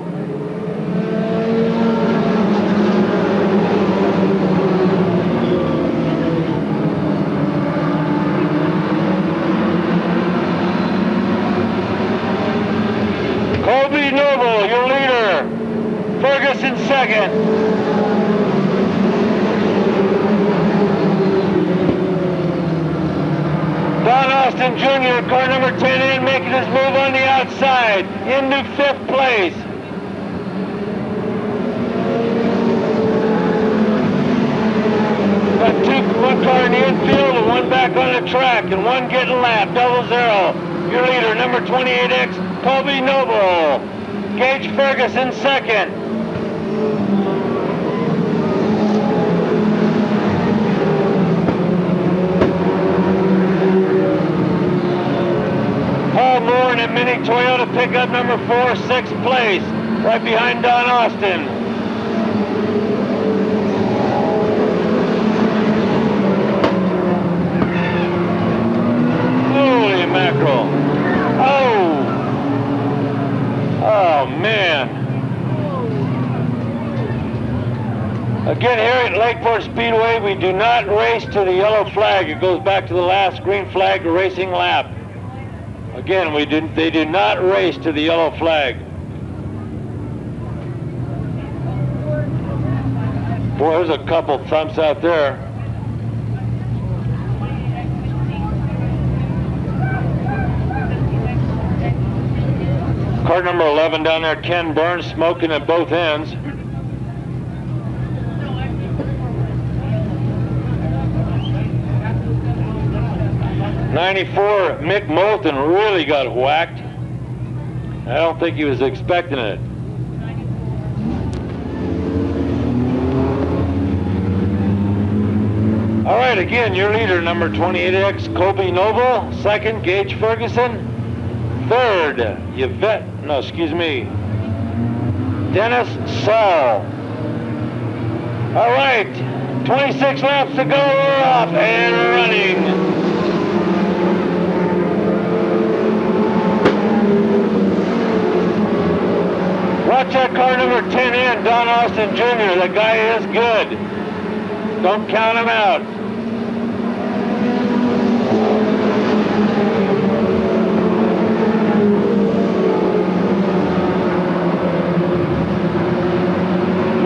Colby Noble, your leader. Ferguson second. Don Austin Jr., car number 10 in, making his move on the outside, into 5th place. Got 1 car in the infield and 1 back on the track, and 1 getting lapped, 0-0. Your leader, number 28X, Colby Noble. Gage Ferguson second. Paul Moore in a mini Toyota pickup number 4, 6th place, right behind Don Austin. Holy mackerel. Oh man. Again, here at Lakeport Speedway, we do not race to the yellow flag. It goes back to the last green flag racing lap. Again, they do not race to the yellow flag. Boy, there's a couple thumps out there. Car number 11 down there, Ken Burns, smoking at both ends. '94, Mick Moulton really got whacked. I don't think he was expecting it. All right, again, your leader, number 28X, Colby Noble. Second, Gage Ferguson. Third, Dennis Saul. All right, 26 laps to go, we're off and running. Watch that car number 10 in, Don Austin Jr. That guy is good. Don't count him out.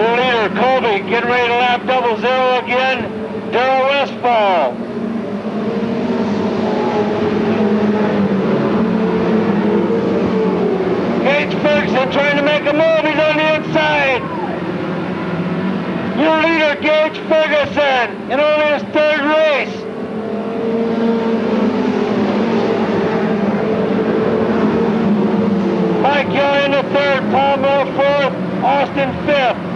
Your leader, Colby, getting ready to lap 00 again. Darrell Westfall. Gage Ferguson trying to make a move. He's on the inside. Your leader, Gage Ferguson, in only his third race. Mike Young in the third, Paul Moore fourth, Austin fifth.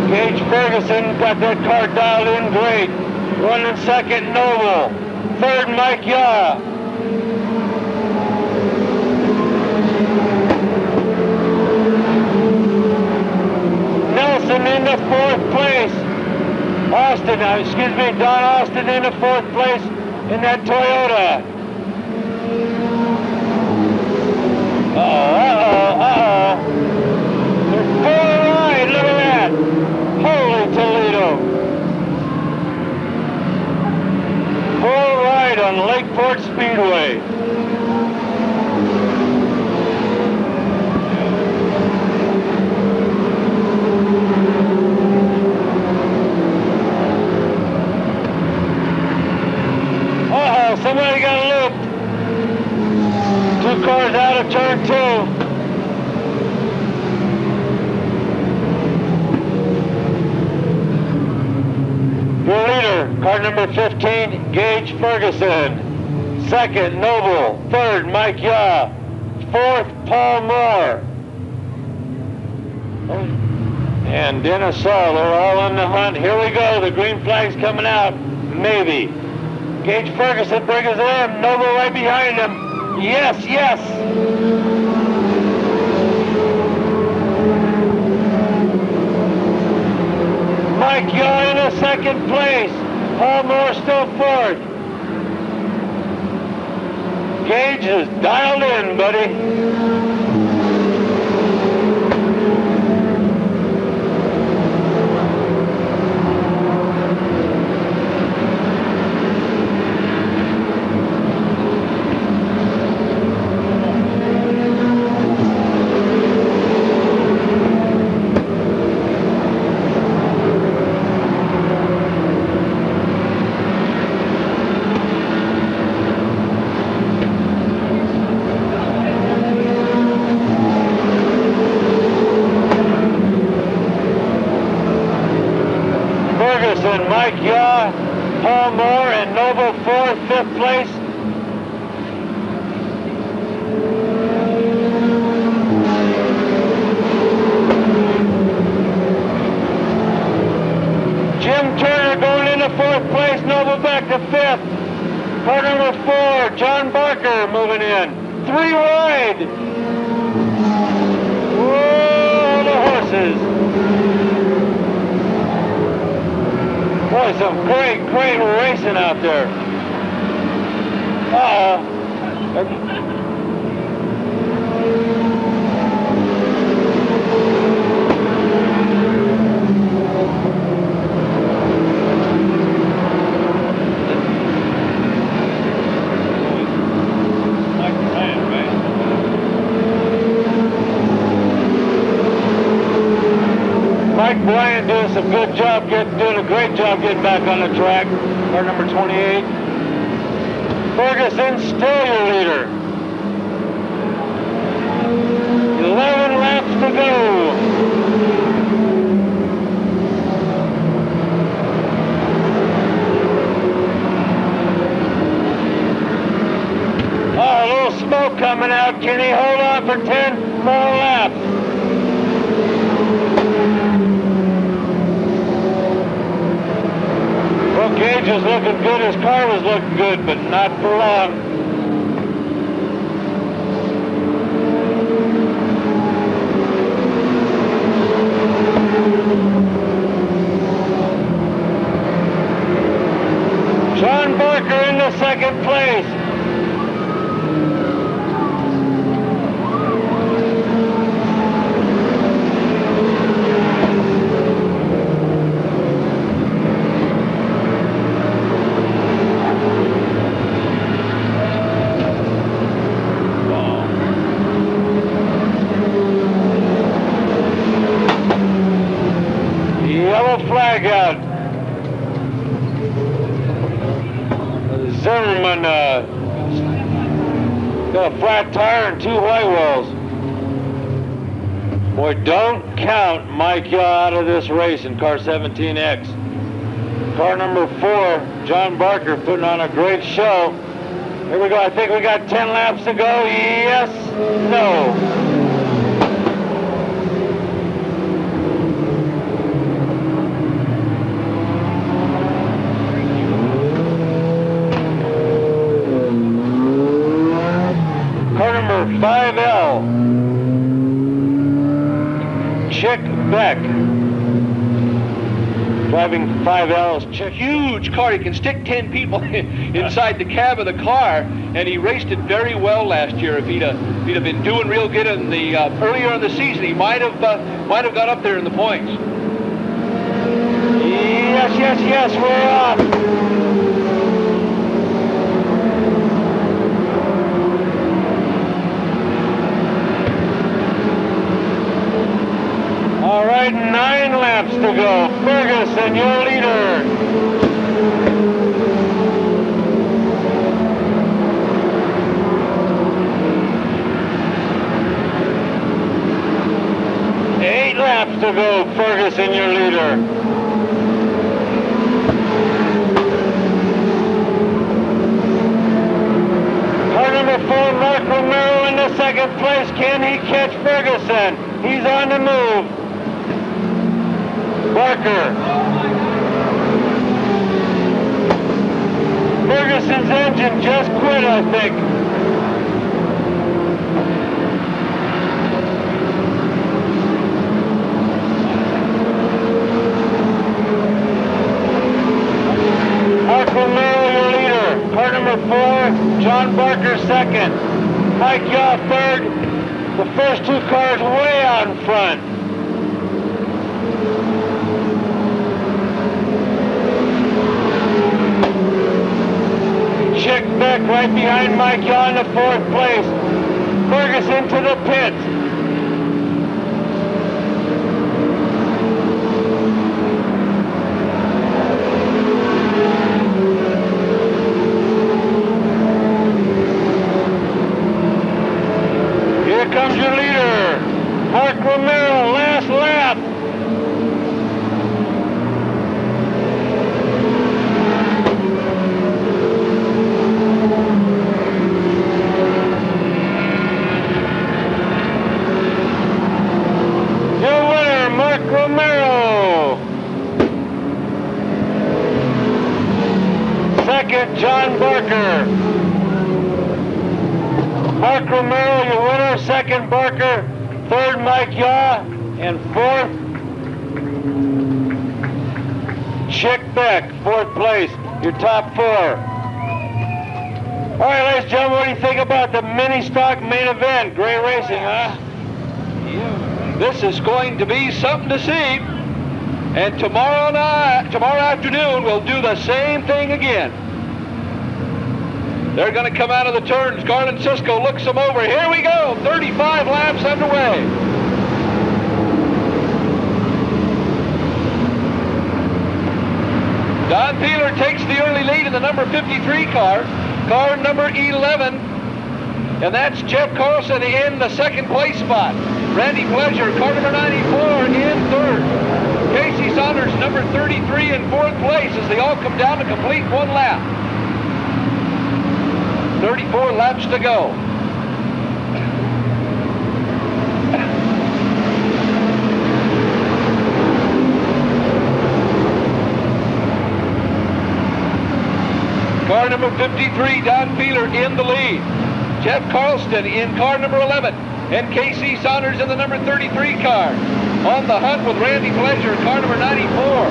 Gage Ferguson got that car dialed in great. Running second, Noble. Third, Mike Yaw. Nelson in the fourth place. Don Austin in the fourth place in that Toyota. Uh-oh. They're full wide, look at that. Holy Toledo. Full ride on Lakeport Speedway. Somebody got looped. Two cars out of turn two. Your leader, car number 15, Gage Ferguson. Second, Noble. Third, Mike Yaw. Fourth, Paul Moore. And Dennis Saul, they're all on the hunt. Here we go, the green flag's coming out. Maybe. Gage Ferguson brings it in. Noble right behind him. Yes, yes. Mike Yaw in the second place. Paul Moore still fourth. Gage is dialed in, buddy. Mike Yaw, Paul Moore, and Noble fourth, fifth place. Jim Turner going into fourth place, Noble back to fifth. Car number 4, John Barker moving in. 3 wide. Whoa, the horses. Boy, some great racing out there. Uh-oh. Mike Bryant doing some good job, doing a great job getting back on the track. Car number 28. Ferguson still your leader. 11 laps to go. Oh, a little smoke coming out. Can he hold on for 10 more laps? Well, Gage was looking good, his car was looking good, but not for long. John Barker into second place. Yellow flag out. Zimmerman got a flat tire and 2 white walls. Boy, don't count Mike Yaw out of this race in car 17X. Car number 4, John Barker, putting on a great show. Here we go. I think we got 10 laps to go. Yes, no. Car number 5L, Chick Beck. Driving 5L's Chick. Huge car. He can stick 10 people inside the cab of the car, and he raced it very well last year. If he'd have been doing real good in the earlier in the season, he might have got up there in the points. Yes, we're off. All right, 9 laps to go. Ferguson, your leader. Eight laps to go. Ferguson, your leader. Car number 4, Mark Romero in the second place. Can he catch Ferguson? He's on the move. Barker. Ferguson's engine just quit, I think. Mark Romero, your leader. Car number 4, John Barker second. Mike Yaw third. The first 2 cars way out in front. Chick Beck right behind Mike Yaw in the 4th place. Ferguson to the pits. Here comes your leader, Mark Romero, last lap. Romero. Second, John Barker. Mark Romero, your winner. Second, Barker. Third, Mike Yaw. And 4th, Chick Beck, 4th place. Your top 4. All right, ladies and gentlemen, what do you think about the mini stock main event? Great racing, huh? This is going to be something to see. And tomorrow afternoon, we'll do the same thing again. They're going to come out of the turns. Garland Cisco looks them over. Here we go. 35 laps underway. Don Peeler takes the early lead in the number 53 car. Car number 11. And that's Jeff Carlson in the 2nd place spot. Randy Pleasure, car number 94, in 3rd. Casey Saunders, number 33, in 4th place as they all come down to complete 1 lap. 34 laps to go. Car number 53, Don Peeler in the lead. Jeff Carlston in car number 11. And Casey Saunders in the number 33 car. On the hunt with Randy Pleasure, car number 94.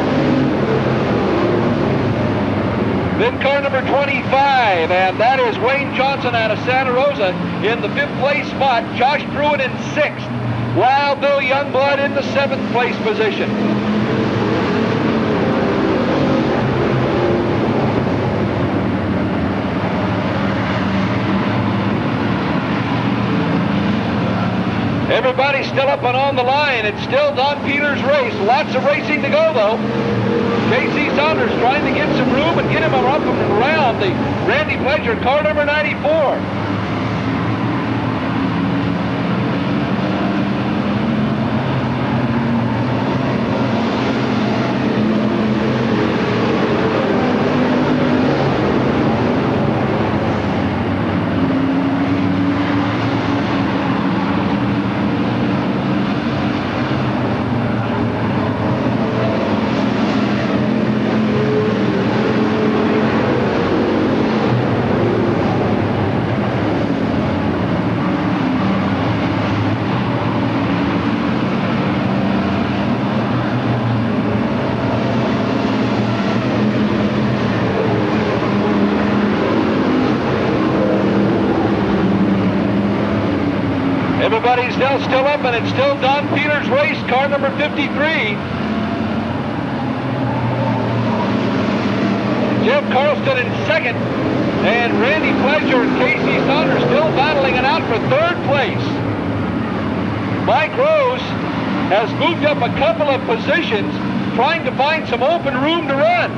Then car number 25, and that is Wayne Johnson out of Santa Rosa in the 5th place spot. Josh Pruitt in 6th. Wild Bill Youngblood in the 7th place position. Everybody's still up and on the line. It's still Don Peeler's race. Lots of racing to go, though. Casey Saunders trying to get some room and get him up and around the Randy Pleasure, car number 94. Everybody's still up, and it's still Don Peeler's race, car number 53. Jeff Carlston in 2nd, and Randy Pleasure and Casey Saunders still battling it out for 3rd place. Mike Rose has moved up a couple of positions, trying to find some open room to run.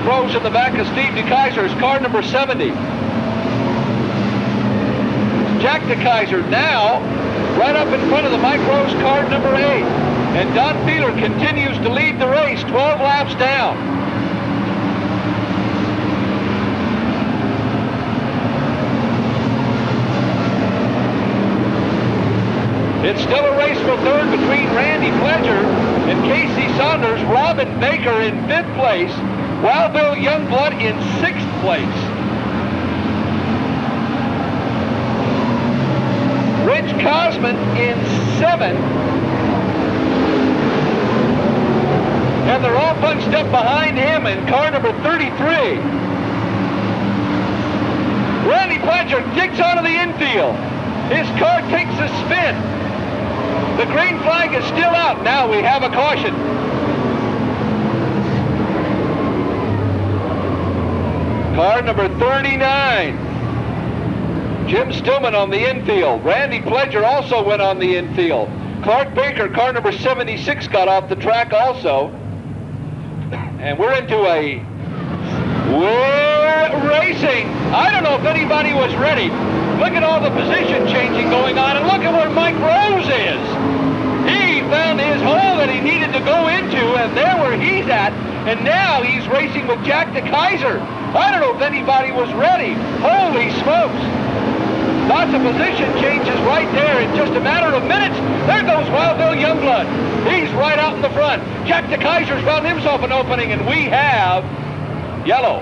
Rose in the back of Steve DeKaiser's car number 70. Jack DeKaiser now right up in front of the Mike Rose car number 8. And Don Peeler continues to lead the race, 12 laps down. It's still a race for 3rd between Randy Pleasure and Casey Saunders. Robin Baker in 5th place. Wild Bill Youngblood in 6th place. Rich Cosman in 7th. And they're all bunched up behind him in car number 33. Randy Pleasure digs onto the infield. His car takes a spin. The green flag is still out. Now we have a caution. Car number 39. Jim Stillman on the infield. Randy Pleasure also went on the infield. Clark Baker, car number 76, got off the track also. And we're into we're racing. I don't know if anybody was ready. Look at all the position changing going on, and look at where Mike Rose is. He found his hole that he needed to go into, and there where he's at. And now he's racing with Jack DeKaiser. I don't know if anybody was ready. Holy smokes. Lots of position changes right there in just a matter of minutes. There goes Wild Bill Youngblood. He's right out in the front. Jack DeKaiser's found himself an opening, and we have yellow.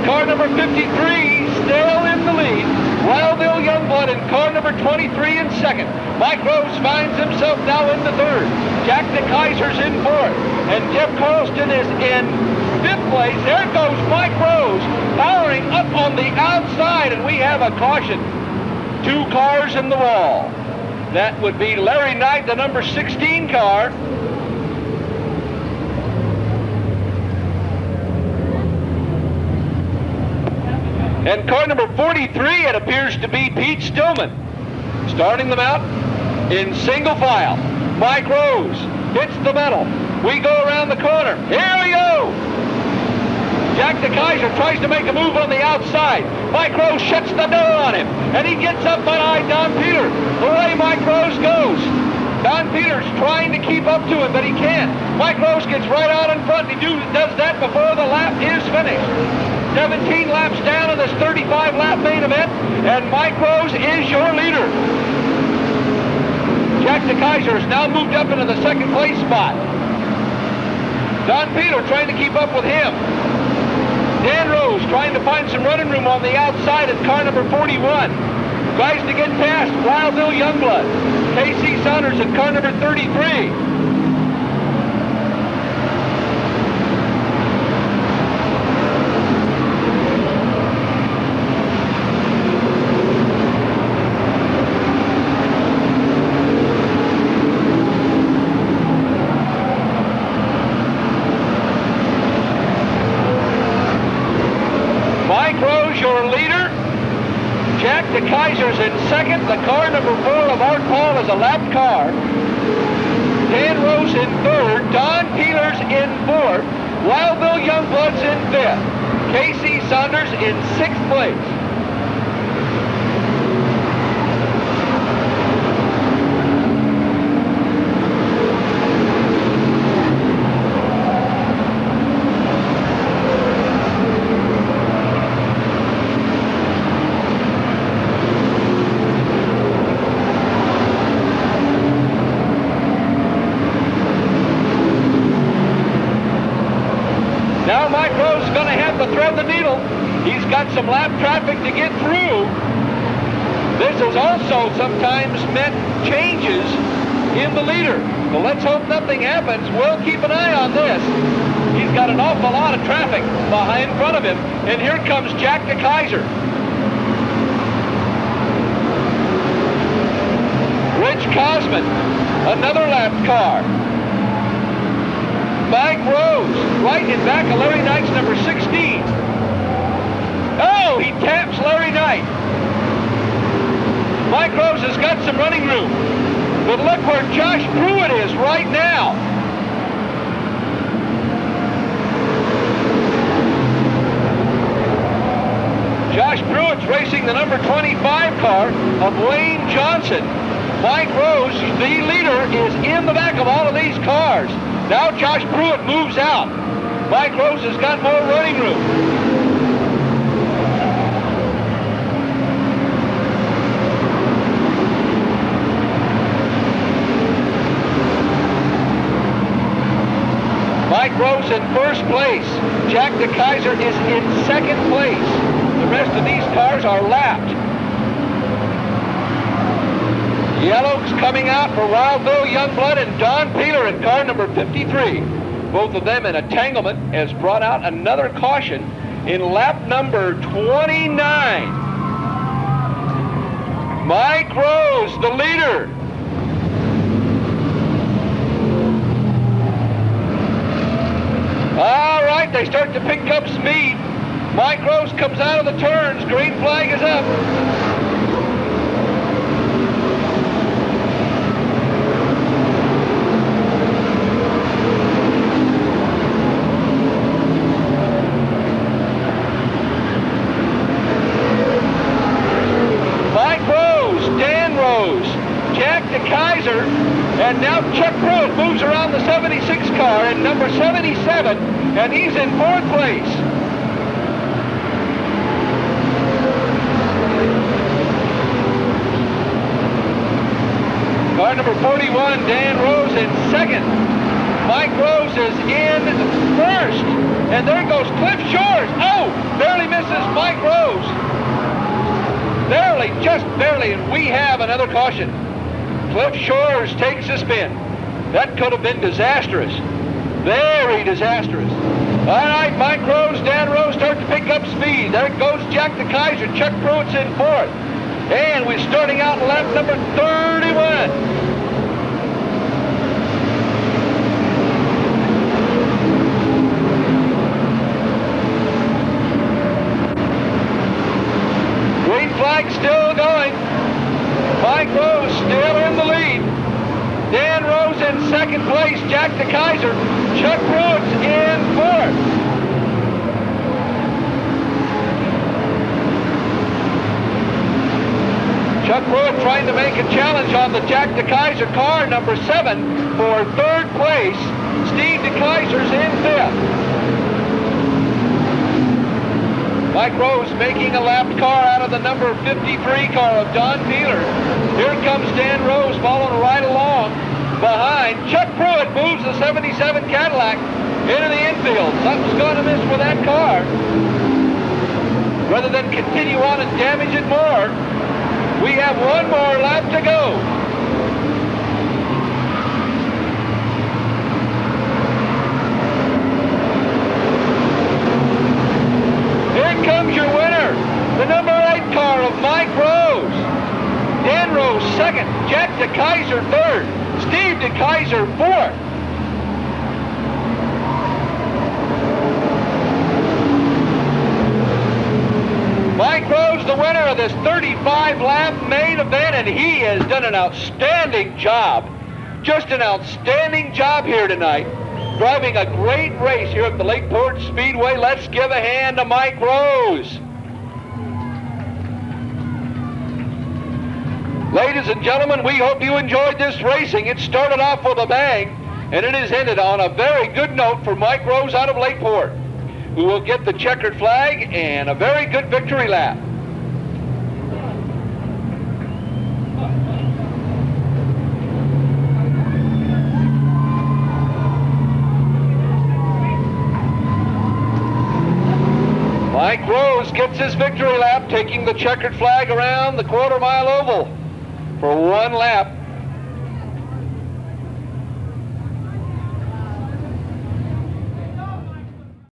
Car number 53 still in the lead. Wild Bill Youngblood in car number 23 in 2nd. Mike Rose finds himself now in the 3rd. Jack DeKaiser's in 4th. And Jeff Carlston is in 5th place. There goes Mike Rose powering up on the outside, and we have a caution. 2 cars in the wall. That would be Larry Knight, the number 16 car. And car number 43, it appears to be Pete Stillman. Starting them out in single file. Mike Rose hits the metal. We go around the corner. Here we go! Jack DeKaiser tries to make a move on the outside. Mike Rose shuts the door on him, and he gets up behind Don Peter. The way Mike Rose goes. Don Peter's trying to keep up to him, but he can't. Mike Rose gets right out in front, and he does that before the lap is finished. 17 laps down in this 35-lap main event, and Mike Rose is your leader. Jack DeKaiser has now moved up into the second place spot. Don Peter trying to keep up with him. Dan Rose trying to find some running room on the outside in car number 41. Tries to get past Wild Bill Youngblood. Casey Saunders in car number 33. Your leader. Jack DeKaiser's in second. The car number 4 of Art Paul is a lapped car. Dan Rose in third. Don Peeler's in fourth. Wild Bill Youngblood's in fifth. Casey Saunders in sixth place. Now Mike Rose is going to have to thread the needle. He's got some lap traffic to get through. This has also sometimes meant changes in the leader. Well, let's hope nothing happens. We'll keep an eye on this. He's got an awful lot of traffic behind in front of him. And here comes Jack DeKaiser. Rich Cosman, another lapped car. Mike Rose, right in back of Larry Knight's number 16. Oh, he taps Larry Knight. Mike Rose has got some running room. But look where Josh Pruitt is right now. Josh Pruitt's racing the number 25 car of Wayne Johnson. Mike Rose, the leader, is in the back of all of these cars. Now Josh Pruitt moves out. Mike Rose has got more running room. Mike Rose in first place. Jack DeKaiser is in second place. The rest of these cars are lapped. Yellow's coming out for Wild Bill Youngblood and Don Peeler in car number 53. Both of them in entanglement has brought out another caution in lap number 29. Mike Rose, the leader. All right, they start to pick up speed. Mike Rose comes out of the turns. Green flag is up. Jack DeKaiser, and now Chuck Pruitt moves around the 76 car in number 77, and he's in fourth place. Car number 41, Dan Rose in second. Mike Rose is in first, and there goes Cliff Shores. Oh, barely misses Mike Rose. Barely, just barely, and we have another caution. Cliff Shores takes a spin. That could have been disastrous. Very disastrous. All right, Mike Rose, Dan Rose start to pick up speed. There goes Jack DeKaiser. Chuck Pruitt's in fourth. And we're starting out lap number 31. Jack DeKaiser. Chuck Pruitt's in fourth. Chuck Pruitt trying to make a challenge on the Jack DeKaiser car, number 7, for third place. Steve DeKaiser's in fifth. Mike Rose making a lapped car out of the number 53 car of Don Peeler. Here comes Dan Rose following right along behind. Chuck Pruitt moves the 77 Cadillac into the infield. Something's going to miss with that car. Rather than continue on and damage it more, we have one more lap to go. Here comes your winner, the number 8 car of Mike Rose. Dan Rose second, Jack DeKaiser third, Steve DeKaiser fourth. Mike Rose, the winner of this 35-lap main event, and he has done an outstanding job. Just an outstanding job here tonight. Driving a great race here at the Lakeport Speedway. Let's give a hand to Mike Rose. Ladies and gentlemen, we hope you enjoyed this racing. It started off with a bang, and it has ended on a very good note for Mike Rose out of Lakeport, who will get the checkered flag and a very good victory lap. Mike Rose gets his victory lap, taking the checkered flag around the quarter-mile oval for one lap.